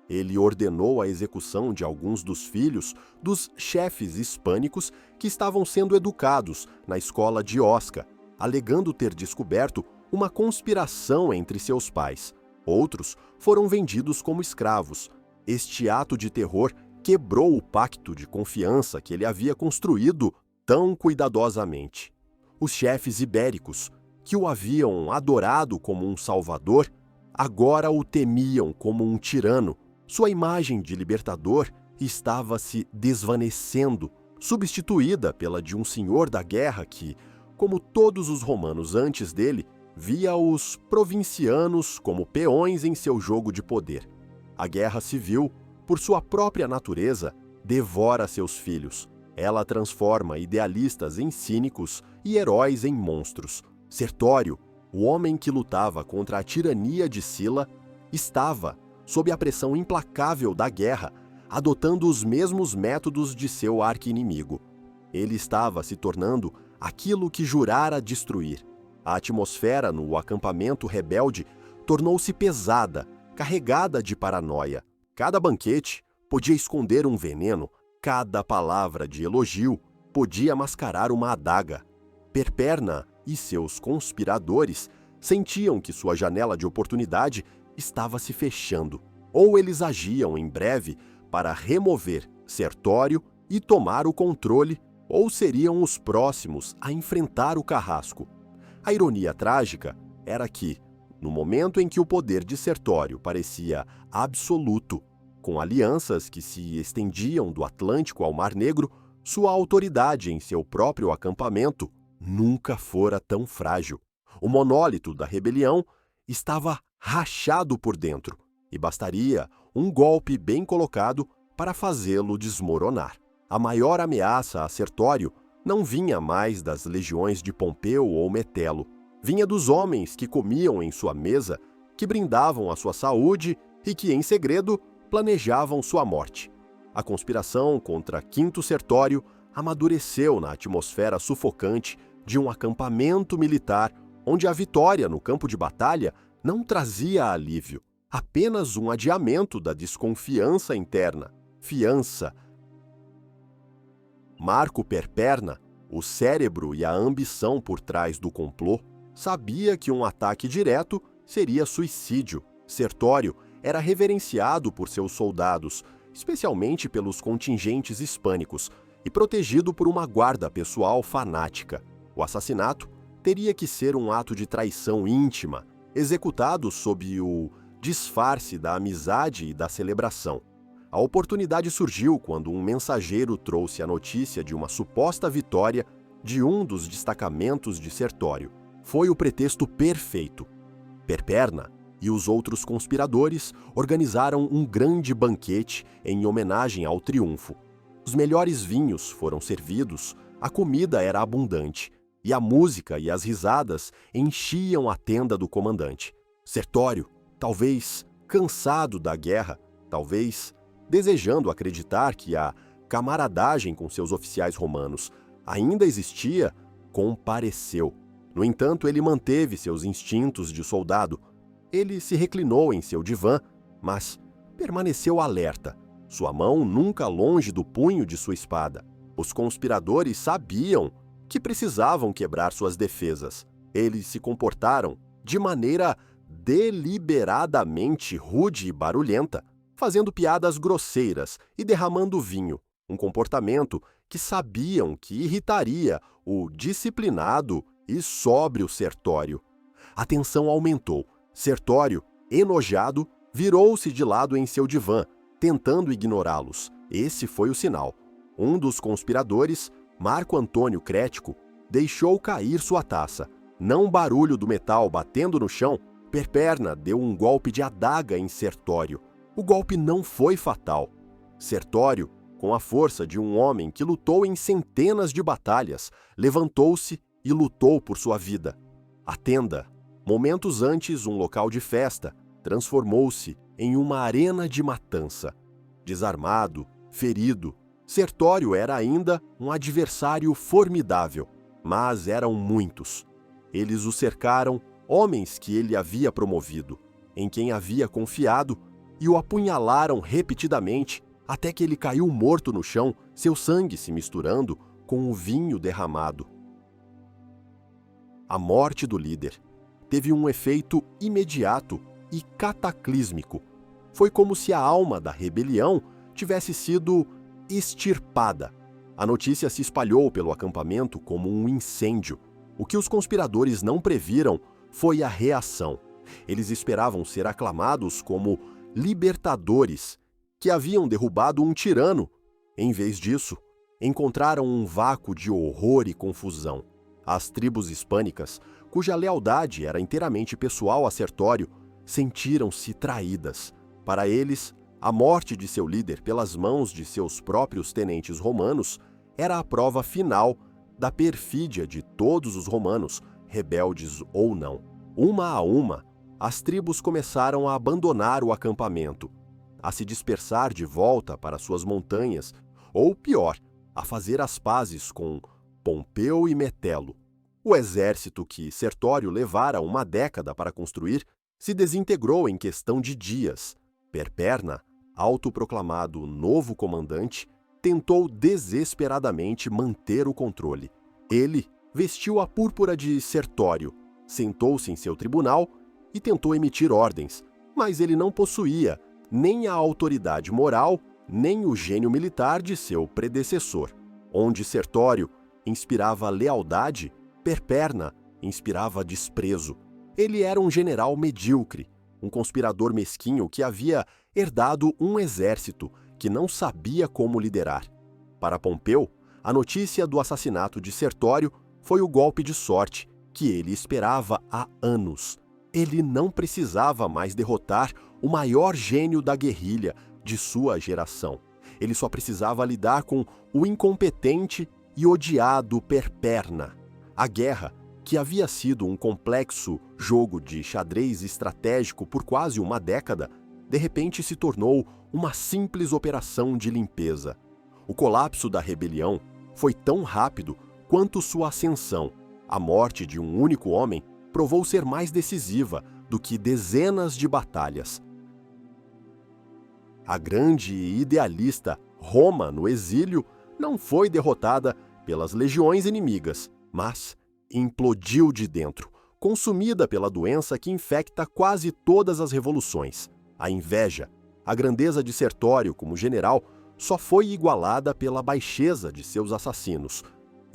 Ele ordenou a execução de alguns dos filhos dos chefes hispânicos que estavam sendo educados na escola de Osca, alegando ter descoberto uma conspiração entre seus pais. Outros foram vendidos como escravos. Este ato de terror quebrou o pacto de confiança que ele havia construído tão cuidadosamente. Os chefes ibéricos, que o haviam adorado como um salvador, agora o temiam como um tirano. Sua imagem de libertador estava se desvanecendo, substituída pela de um senhor da guerra que, como todos os romanos antes dele, via os provincianos como peões em seu jogo de poder. A guerra civil por sua própria natureza, devora seus filhos. Ela transforma idealistas em cínicos e heróis em monstros. Sertório, o homem que lutava contra a tirania de Sila, estava, sob a pressão implacável da guerra, adotando os mesmos métodos de seu arqui-inimigo. Ele estava se tornando aquilo que jurara destruir. A atmosfera no acampamento rebelde tornou-se pesada, carregada de paranoia. Cada banquete podia esconder um veneno, cada palavra de elogio podia mascarar uma adaga. Perperna e seus conspiradores sentiam que sua janela de oportunidade estava se fechando, ou eles agiam em breve para remover Sertório e tomar o controle, ou seriam os próximos a enfrentar o carrasco. A ironia trágica era que, no momento em que o poder de Sertório parecia absoluto, com alianças que se estendiam do Atlântico ao Mar Negro, sua autoridade em seu próprio acampamento nunca fora tão frágil. O monólito da rebelião estava rachado por dentro, e bastaria um golpe bem colocado para fazê-lo desmoronar. A maior ameaça a Sertório não vinha mais das legiões de Pompeu ou Metelo, vinha dos homens que comiam em sua mesa, que brindavam a sua saúde e que, em segredo, planejavam sua morte. A conspiração contra Quinto Sertório amadureceu na atmosfera sufocante de um acampamento militar, onde a vitória no campo de batalha não trazia alívio, apenas um adiamento da desconfiança interna. Fiança. Marco Perperna, o cérebro e a ambição por trás do complô, sabia que um ataque direto seria suicídio. Sertório era reverenciado por seus soldados, especialmente pelos contingentes hispânicos, e protegido por uma guarda pessoal fanática. O assassinato teria que ser um ato de traição íntima, executado sob o disfarce da amizade e da celebração. A oportunidade surgiu quando um mensageiro trouxe a notícia de uma suposta vitória de um dos destacamentos de Sertório. Foi o pretexto perfeito. Perperna e os outros conspiradores organizaram um grande banquete em homenagem ao triunfo. Os melhores vinhos foram servidos, a comida era abundante, e a música e as risadas enchiam a tenda do comandante. Sertório, talvez cansado da guerra, talvez desejando acreditar que a camaradagem com seus oficiais romanos ainda existia, compareceu. No entanto, ele manteve seus instintos de soldado. Ele se reclinou em seu divã, mas permaneceu alerta, sua mão nunca longe do punho de sua espada. Os conspiradores sabiam que precisavam quebrar suas defesas. Eles se comportaram de maneira deliberadamente rude e barulhenta, fazendo piadas grosseiras e derramando vinho, um comportamento que sabiam que irritaria o disciplinado e sóbrio Sertório. A tensão aumentou. Sertório, enojado, virou-se de lado em seu divã, tentando ignorá-los. Esse foi o sinal. Um dos conspiradores, Marco Antônio Crético, deixou cair sua taça. Não barulho do metal batendo no chão, Perperna deu um golpe de adaga em Sertório. O golpe não foi fatal. Sertório, com a força de um homem que lutou em centenas de batalhas, levantou-se e lutou por sua vida. A tenda, momentos antes um local de festa, transformou-se em uma arena de matança. Desarmado, ferido, Sertório era ainda um adversário formidável, mas eram muitos. Eles o cercaram, homens que ele havia promovido, em quem havia confiado, e o apunhalaram repetidamente até que ele caiu morto no chão, seu sangue se misturando com o vinho derramado. A morte do líder teve um efeito imediato e cataclísmico. Foi como se a alma da rebelião tivesse sido extirpada. A notícia se espalhou pelo acampamento como um incêndio. O que os conspiradores não previram foi a reação. Eles esperavam ser aclamados como libertadores que haviam derrubado um tirano. Em vez disso, encontraram um vácuo de horror e confusão. As tribos hispânicas, cuja lealdade era inteiramente pessoal a Sertório, sentiram-se traídas. Para eles, A morte de seu líder pelas mãos de seus próprios tenentes romanos era a prova final da perfídia de todos os romanos, rebeldes ou não. Uma a uma, as tribos começaram a abandonar o acampamento, a se dispersar de volta para suas montanhas, ou pior, a fazer as pazes com Pompeu e Metelo. O exército que Sertório levara uma década para construir se desintegrou em questão de dias. Perperna, autoproclamado novo comandante, tentou desesperadamente manter o controle. Ele vestiu a púrpura de Sertório, sentou-se em seu tribunal e tentou emitir ordens, mas ele não possuía nem a autoridade moral, nem o gênio militar de seu predecessor. Onde Sertório inspirava lealdade, Perperna inspirava desprezo. Ele era um general medíocre, um conspirador mesquinho que havia herdado um exército que não sabia como liderar. Para Pompeu, a notícia do assassinato de Sertório foi o golpe de sorte que ele esperava há anos. Ele não precisava mais derrotar o maior gênio da guerrilha de sua geração. Ele só precisava lidar com o incompetente e odiado Perperna. A guerra, que havia sido um complexo jogo de xadrez estratégico por quase uma década, de repente se tornou uma simples operação de limpeza. O colapso da rebelião foi tão rápido quanto sua ascensão. A morte de um único homem provou ser mais decisiva do que dezenas de batalhas. A grande e idealista Roma no exílio não foi derrotada pelas legiões inimigas, mas implodiu de dentro, consumida pela doença que infecta quase todas as revoluções. A inveja. A grandeza de Sertório como general só foi igualada pela baixeza de seus assassinos.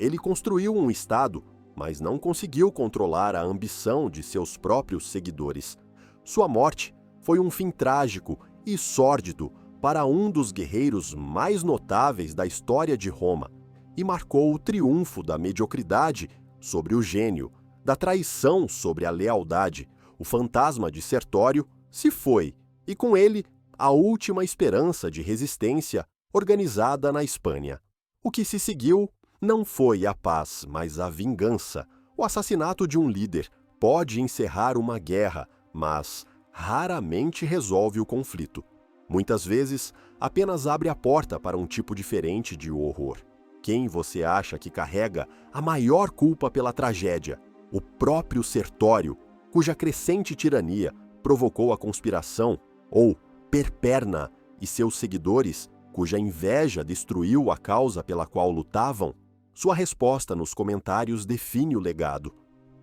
Ele construiu um estado, mas não conseguiu controlar a ambição de seus próprios seguidores. Sua morte foi um fim trágico e sórdido para um dos guerreiros mais notáveis da história de Roma, e marcou o triunfo da mediocridade sobre o gênio, da traição sobre a lealdade. O fantasma de Sertório se foi, e com ele a última esperança de resistência organizada na Espanha. O que se seguiu não foi a paz, mas a vingança. O assassinato de um líder pode encerrar uma guerra, mas raramente resolve o conflito. Muitas vezes, apenas abre a porta para um tipo diferente de horror. Quem você acha que carrega a maior culpa pela tragédia? O próprio Sertório, cuja crescente tirania provocou a conspiração, ou Perperna e seus seguidores, cuja inveja destruiu a causa pela qual lutavam? Sua resposta nos comentários define o legado.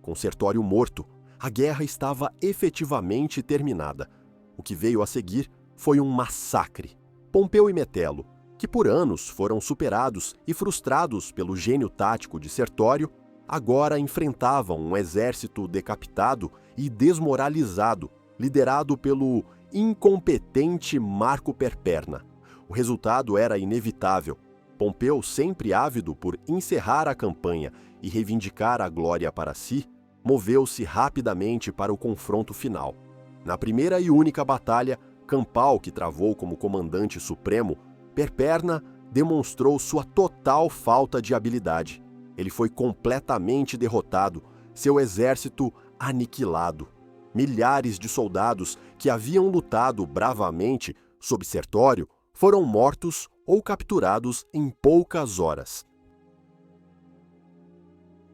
Com Sertório morto, a guerra estava efetivamente terminada. O que veio a seguir foi um massacre. Pompeu e Metelo, que por anos foram superados e frustrados pelo gênio tático de Sertório, agora enfrentavam um exército decapitado e desmoralizado, liderado pelo incompetente Marco Perperna. O resultado era inevitável. Pompeu, sempre ávido por encerrar a campanha e reivindicar a glória para si, moveu-se rapidamente para o confronto final. Na primeira e única batalha campal que travou como comandante supremo, Perperna demonstrou sua total falta de habilidade. Ele foi completamente derrotado, seu exército aniquilado. Milhares de soldados que haviam lutado bravamente sob Sertório foram mortos ou capturados em poucas horas.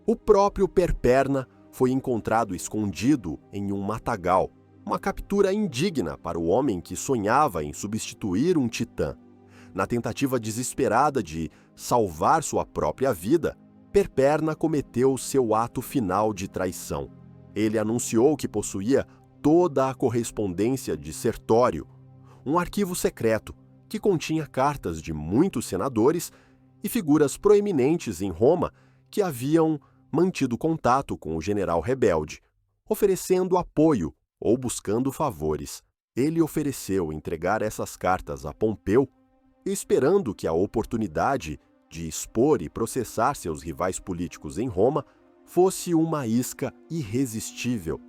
O próprio Perperna foi encontrado escondido em um matagal, uma captura indigna para o homem que sonhava em substituir um titã. Na tentativa desesperada de salvar sua própria vida, Perperna cometeu seu ato final de traição. Ele anunciou que possuía toda a correspondência de Sertório, um arquivo secreto que continha cartas de muitos senadores e figuras proeminentes em Roma que haviam mantido contato com o general rebelde, oferecendo apoio ou buscando favores. Ele ofereceu entregar essas cartas a Pompeu, esperando que a oportunidade de expor e processar seus rivais políticos em Roma fosse uma isca irresistível.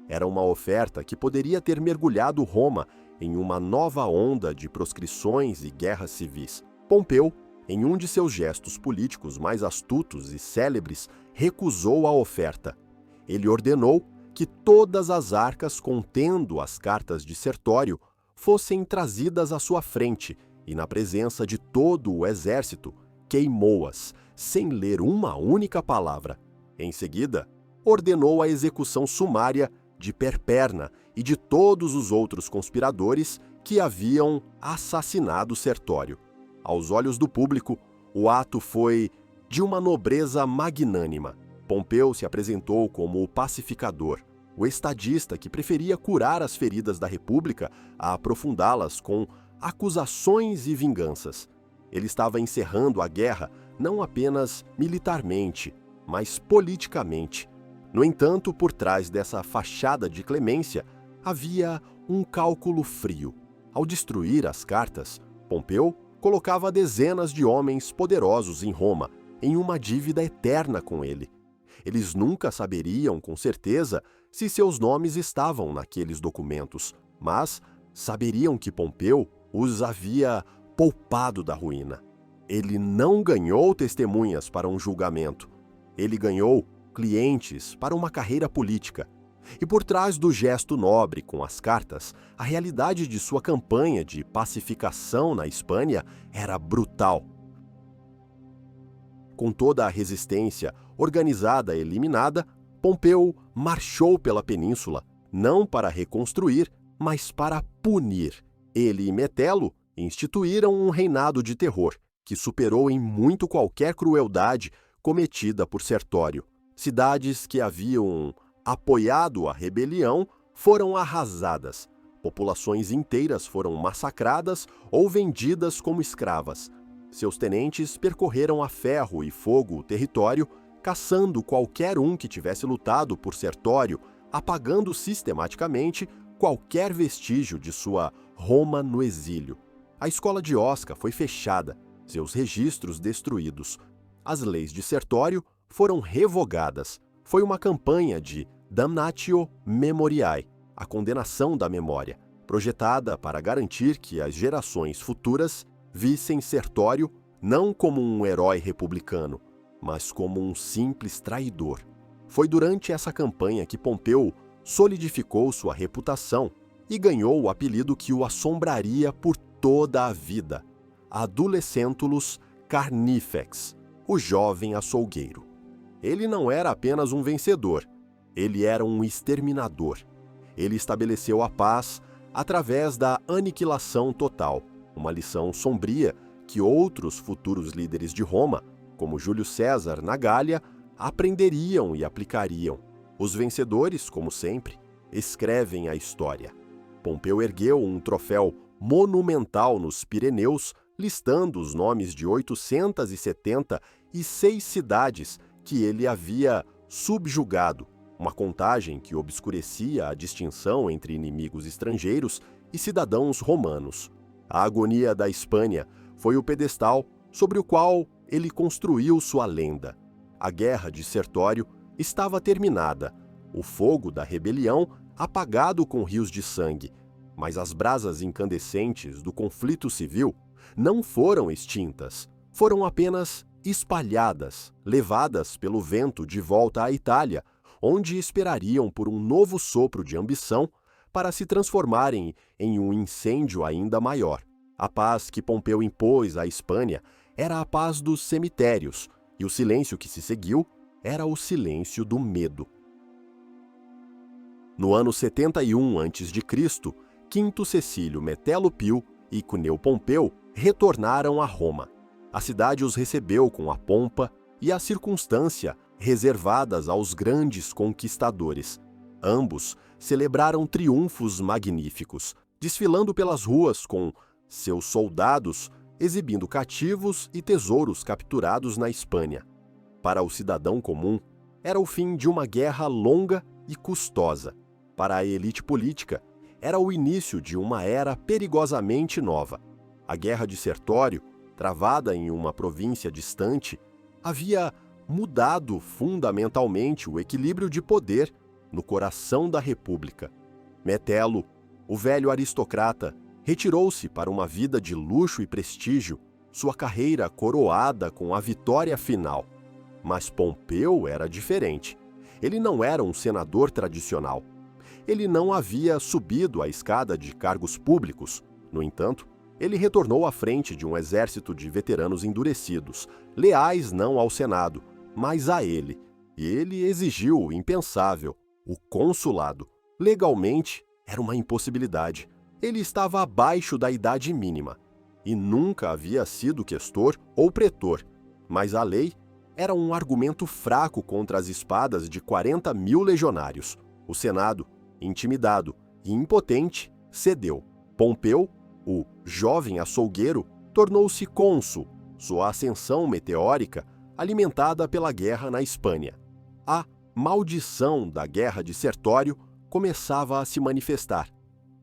Era uma oferta que poderia ter mergulhado Roma em uma nova onda de proscrições e guerras civis. Pompeu, em um de seus gestos políticos mais astutos e célebres, recusou a oferta. Ele ordenou que todas as arcas contendo as cartas de Sertório fossem trazidas à sua frente e, na presença de todo o exército, queimou-as, sem ler uma única palavra. Em seguida, ordenou a execução sumária de Perperna e de todos os outros conspiradores que haviam assassinado Sertório. Aos olhos do público, o ato foi de uma nobreza magnânima. Pompeu se apresentou como o pacificador, o estadista que preferia curar as feridas da República a aprofundá-las com acusações e vinganças. Ele estava encerrando a guerra não apenas militarmente, mas politicamente. No entanto, por trás dessa fachada de clemência, havia um cálculo frio. Ao destruir as cartas, Pompeu colocava dezenas de homens poderosos em Roma em uma dívida eterna com ele. Eles nunca saberiam com certeza se seus nomes estavam naqueles documentos, mas saberiam que Pompeu os havia poupado da ruína. Ele não ganhou testemunhas para um julgamento. Ele ganhou clientes para uma carreira política. E por trás do gesto nobre com as cartas, a realidade de sua campanha de pacificação na Espanha era brutal. Com toda a resistência organizada eliminada, Pompeu marchou pela península, não para reconstruir, mas para punir. Ele e Metelo instituíram um reinado de terror, que superou em muito qualquer crueldade cometida por Sertório. Cidades que haviam apoiado a rebelião foram arrasadas. Populações inteiras foram massacradas ou vendidas como escravas. Seus tenentes percorreram a ferro e fogo o território, caçando qualquer um que tivesse lutado por Sertório, apagando sistematicamente qualquer vestígio de sua Roma no exílio. A escola de Osca foi fechada, seus registros destruídos. As leis de Sertório foram revogadas. Foi uma campanha de damnatio memoriae, a condenação da memória, projetada para garantir que as gerações futuras vissem Sertório não como um herói republicano, mas como um simples traidor. Foi durante essa campanha que Pompeu solidificou sua reputação e ganhou o apelido que o assombraria por toda a vida: Adolescentulus Carnifex, o jovem açougueiro. Ele não era apenas um vencedor, ele era um exterminador. Ele estabeleceu a paz através da aniquilação total, uma lição sombria que outros futuros líderes de Roma, como Júlio César na Gália, aprenderiam e aplicariam. Os vencedores, como sempre, escrevem a história. Pompeu ergueu um troféu monumental nos Pirineus, listando os nomes de 876 cidades que ele havia subjugado, uma contagem que obscurecia a distinção entre inimigos estrangeiros e cidadãos romanos. A agonia da Espanha foi o pedestal sobre o qual ele construiu sua lenda. A guerra de Sertório estava terminada, o fogo da rebelião apagado com rios de sangue, mas as brasas incandescentes do conflito civil não foram extintas, foram apenas espalhadas, levadas pelo vento de volta à Itália, onde esperariam por um novo sopro de ambição para se transformarem em um incêndio ainda maior. A paz que Pompeu impôs à Espanha era a paz dos cemitérios, e o silêncio que se seguiu era o silêncio do medo. No ano 71 a.C., Quinto Cecílio Metelo Pio e Cuneu Pompeu retornaram a Roma. A cidade os recebeu com a pompa e a circunstância reservadas aos grandes conquistadores. Ambos celebraram triunfos magníficos, desfilando pelas ruas com seus soldados, exibindo cativos e tesouros capturados na Espanha. Para o cidadão comum, era o fim de uma guerra longa e custosa. Para a elite política, era o início de uma era perigosamente nova. A Guerra de Sertório, travada em uma província distante, havia mudado fundamentalmente o equilíbrio de poder no coração da República. Metelo O velho aristocrata retirou-se para uma vida de luxo e prestígio, sua carreira coroada com a vitória final. Mas Pompeu era diferente. Ele não era um senador tradicional. Ele não havia subido a escada de cargos públicos. No entanto, ele retornou à frente de um exército de veteranos endurecidos, leais não ao Senado, mas a ele. E ele exigiu o impensável, o consulado. Legalmente, era uma impossibilidade. Ele estava abaixo da idade mínima e nunca havia sido questor ou pretor, mas a lei era um argumento fraco contra as espadas de 40.000 legionários. O Senado, intimidado e impotente, cedeu. Pompeu, o jovem açougueiro, tornou-se cônsul, sua ascensão meteórica alimentada pela guerra na Espanha. A maldição da guerra de Sertório começava a se manifestar.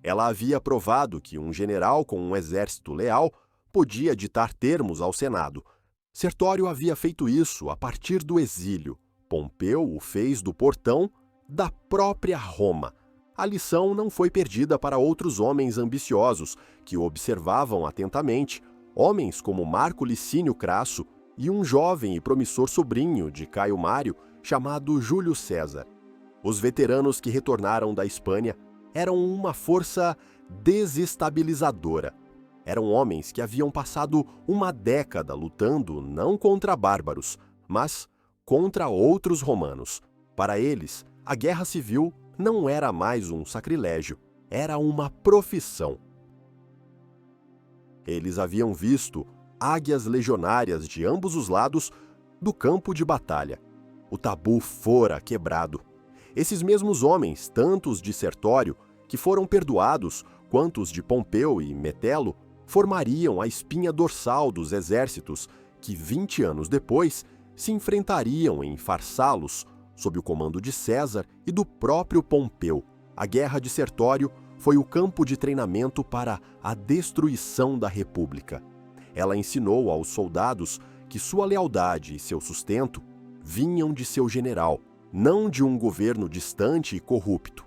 Ela havia provado que um general com um exército leal podia ditar termos ao Senado. Sertório havia feito isso a partir do exílio. Pompeu o fez do portão da própria Roma. A lição não foi perdida para outros homens ambiciosos que o observavam atentamente, homens como Marco Licínio Crasso e um jovem e promissor sobrinho de Caio Mário chamado Júlio César. Os veteranos que retornaram da Espanha eram uma força desestabilizadora. Eram homens que haviam passado uma década lutando não contra bárbaros, mas contra outros romanos. Para eles, a guerra civil não era mais um sacrilégio, era uma profissão. Eles haviam visto águias legionárias de ambos os lados do campo de batalha. O tabu fora quebrado. Esses mesmos homens, tanto os de Sertório, que foram perdoados, quanto os de Pompeu e Metelo, formariam a espinha dorsal dos exércitos que, 20 anos depois, se enfrentariam em Farsalos, sob o comando de César e do próprio Pompeu. A Guerra de Sertório foi o campo de treinamento para a destruição da República. Ela ensinou aos soldados que sua lealdade e seu sustento vinham de seu general, não de um governo distante e corrupto.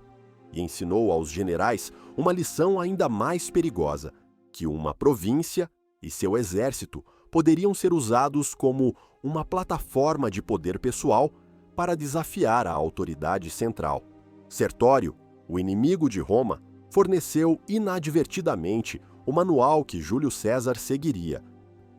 E ensinou aos generais uma lição ainda mais perigosa, que uma província e seu exército poderiam ser usados como uma plataforma de poder pessoal para desafiar a autoridade central. Sertório, o inimigo de Roma, forneceu inadvertidamente o manual que Júlio César seguiria.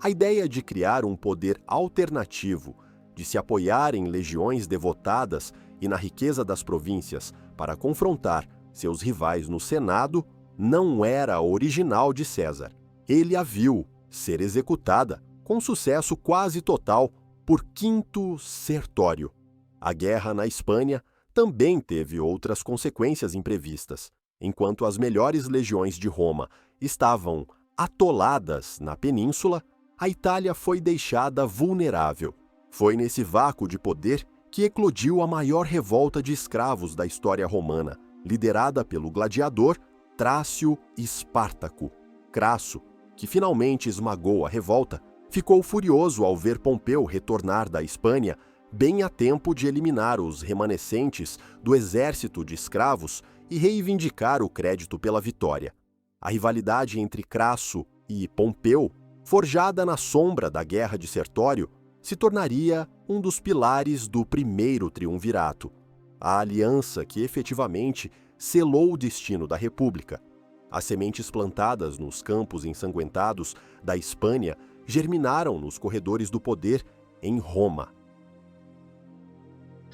A ideia de criar um poder alternativo, de se apoiar em legiões devotadas e na riqueza das províncias para confrontar seus rivais no Senado, não era original de César. Ele a viu ser executada, com sucesso quase total, por Quinto Sertório. A guerra na Espanha também teve outras consequências imprevistas. Enquanto as melhores legiões de Roma estavam atoladas na península, a Itália foi deixada vulnerável. Foi nesse vácuo de poder que eclodiu a maior revolta de escravos da história romana, liderada pelo gladiador Trácio Espartaco. Crasso, que finalmente esmagou a revolta, ficou furioso ao ver Pompeu retornar da Espanha bem a tempo de eliminar os remanescentes do exército de escravos e reivindicar o crédito pela vitória. A rivalidade entre Crasso e Pompeu, forjada na sombra da Guerra de Sertório, se tornaria um dos pilares do primeiro triunvirato, a aliança que efetivamente selou o destino da República. As sementes plantadas nos campos ensanguentados da Espanha germinaram nos corredores do poder em Roma.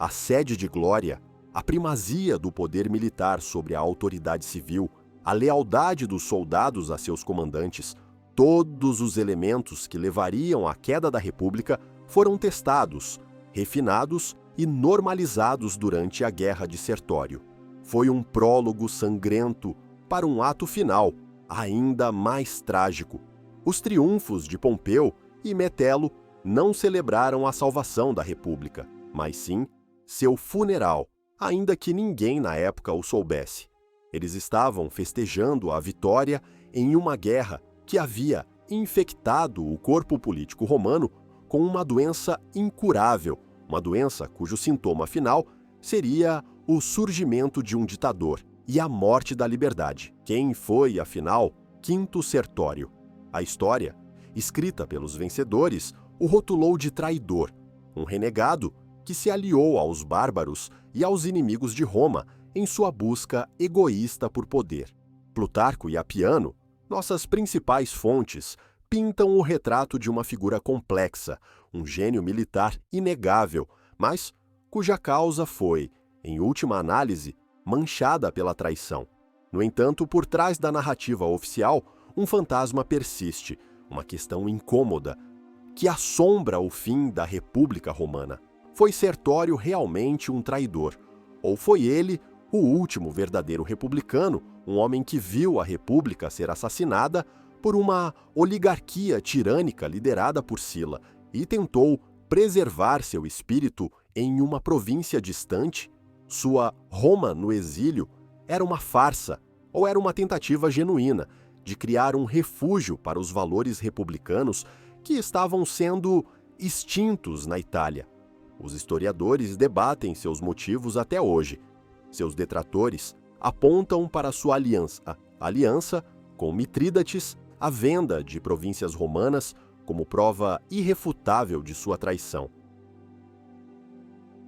A sede de glória, a primazia do poder militar sobre a autoridade civil, a lealdade dos soldados a seus comandantes, todos os elementos que levariam à queda da República foram testados, refinados e normalizados durante a Guerra de Sertório. Foi um prólogo sangrento para um ato final, ainda mais trágico. Os triunfos de Pompeu e Metelo não celebraram a salvação da República, mas sim seu funeral, ainda que ninguém na época o soubesse. Eles estavam festejando a vitória em uma guerra que havia infectado o corpo político romano com uma doença incurável, uma doença cujo sintoma final seria o surgimento de um ditador. e a morte da liberdade. Quem foi, afinal, Quinto Sertório? A história, escrita pelos vencedores, o rotulou de traidor, um renegado que se aliou aos bárbaros e aos inimigos de Roma em sua busca egoísta por poder. Plutarco e Apiano, nossas principais fontes, pintam o retrato de uma figura complexa, um gênio militar inegável, mas cuja causa foi, em última análise, manchada pela traição. No entanto, por trás da narrativa oficial, um fantasma persiste, uma questão incômoda, que assombra o fim da República Romana. Foi Sertório realmente um traidor? Ou foi ele o último verdadeiro republicano, um homem que viu a República ser assassinada por uma oligarquia tirânica liderada por Sila e tentou preservar seu espírito em uma província distante? Sua Roma no exílio era uma farsa ou era uma tentativa genuína de criar um refúgio para os valores republicanos que estavam sendo extintos na Itália? Os historiadores debatem seus motivos até hoje. Seus detratores apontam para sua aliança com Mitrídates, a venda de províncias romanas como prova irrefutável de sua traição.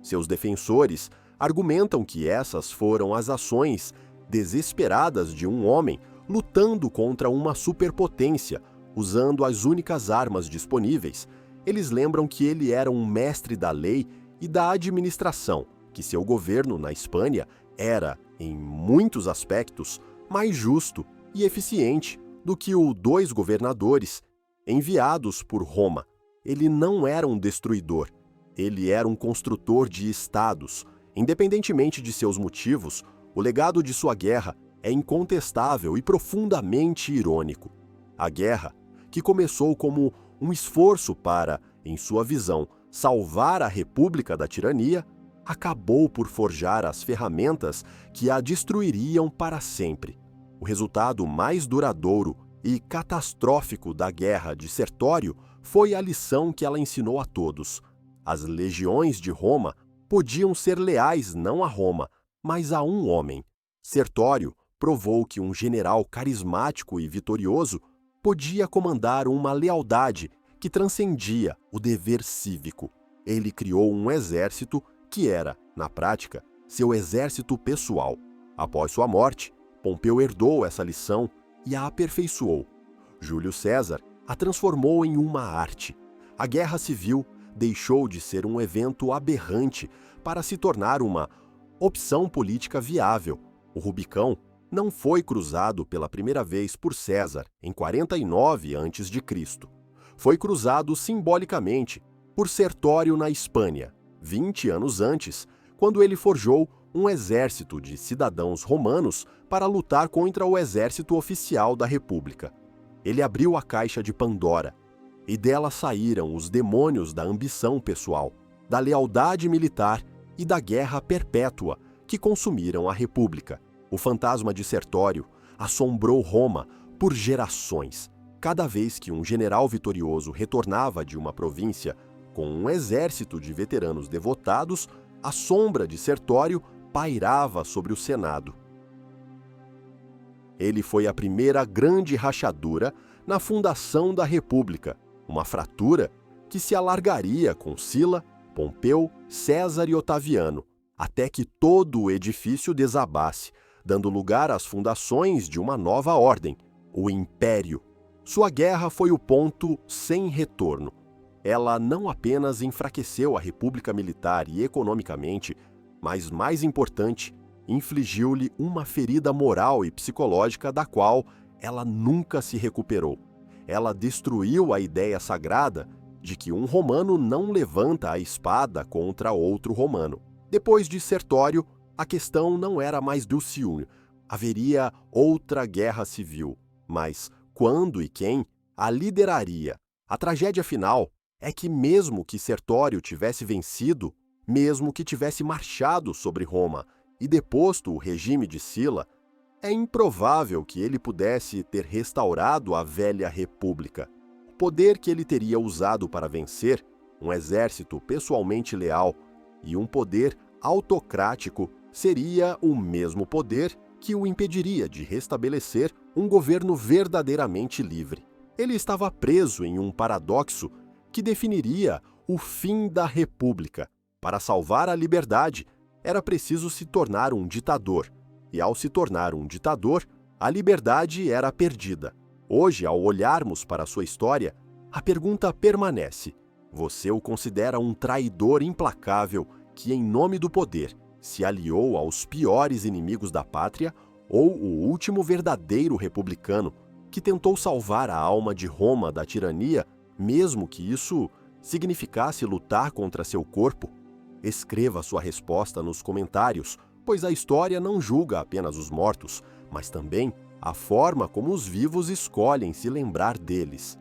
Seus defensores argumentam que essas foram as ações desesperadas de um homem lutando contra uma superpotência, usando as únicas armas disponíveis. Eles lembram que ele era um mestre da lei e da administração, que seu governo na Espanha era, em muitos aspectos, mais justo e eficiente do que os 2 governadores enviados por Roma. Ele não era um destruidor, ele era um construtor de estados. Independentemente de seus motivos, o legado de sua guerra é incontestável e profundamente irônico. A guerra, que começou como um esforço para, em sua visão, salvar a República da tirania, acabou por forjar as ferramentas que a destruiriam para sempre. O resultado mais duradouro e catastrófico da Guerra de Sertório foi a lição que ela ensinou a todos. As legiões de Roma podiam ser leais não a Roma, mas a um homem. Sertório provou que um general carismático e vitorioso podia comandar uma lealdade que transcendia o dever cívico. Ele criou um exército que era, na prática, seu exército pessoal. Após sua morte, Pompeu herdou essa lição e a aperfeiçoou. Júlio César a transformou em uma arte. A Guerra Civil deixou de ser um evento aberrante para se tornar uma opção política viável. O Rubicão não foi cruzado pela primeira vez por César em 49 a.C. Foi cruzado simbolicamente por Sertório na Espanha, 20 anos antes, quando ele forjou um exército de cidadãos romanos para lutar contra o exército oficial da República. Ele abriu a caixa de Pandora, e dela saíram os demônios da ambição pessoal, da lealdade militar e da guerra perpétua que consumiram a República. O fantasma de Sertório assombrou Roma por gerações. Cada vez que um general vitorioso retornava de uma província com um exército de veteranos devotados, a sombra de Sertório pairava sobre o Senado. Ele foi a primeira grande rachadura na fundação da República, uma fratura que se alargaria com Sila, Pompeu, César e Otaviano, até que todo o edifício desabasse, dando lugar às fundações de uma nova ordem, o Império. Sua guerra foi o ponto sem retorno. Ela não apenas enfraqueceu a República militar e economicamente, mas, mais importante, infligiu-lhe uma ferida moral e psicológica da qual ela nunca se recuperou. Ela destruiu a ideia sagrada de que um romano não levanta a espada contra outro romano. Depois de Sertório, a questão não era mais do ciúme. Haveria outra guerra civil, mas quando e quem a lideraria? A tragédia final é que, mesmo que Sertório tivesse vencido, mesmo que tivesse marchado sobre Roma e deposto o regime de Sila, é improvável que ele pudesse ter restaurado a velha república. O poder que ele teria usado para vencer, um exército pessoalmente leal e um poder autocrático, seria o mesmo poder que o impediria de restabelecer um governo verdadeiramente livre. Ele estava preso em um paradoxo que definiria o fim da República. Para salvar a liberdade, era preciso se tornar um ditador, e ao se tornar um ditador, a liberdade era perdida. Hoje, ao olharmos para sua história, a pergunta permanece: você o considera um traidor implacável que, em nome do poder, se aliou aos piores inimigos da pátria, ou o último verdadeiro republicano que tentou salvar a alma de Roma da tirania, mesmo que isso significasse lutar contra seu corpo? Escreva sua resposta nos comentários, pois a história não julga apenas os mortos, mas também a forma como os vivos escolhem se lembrar deles.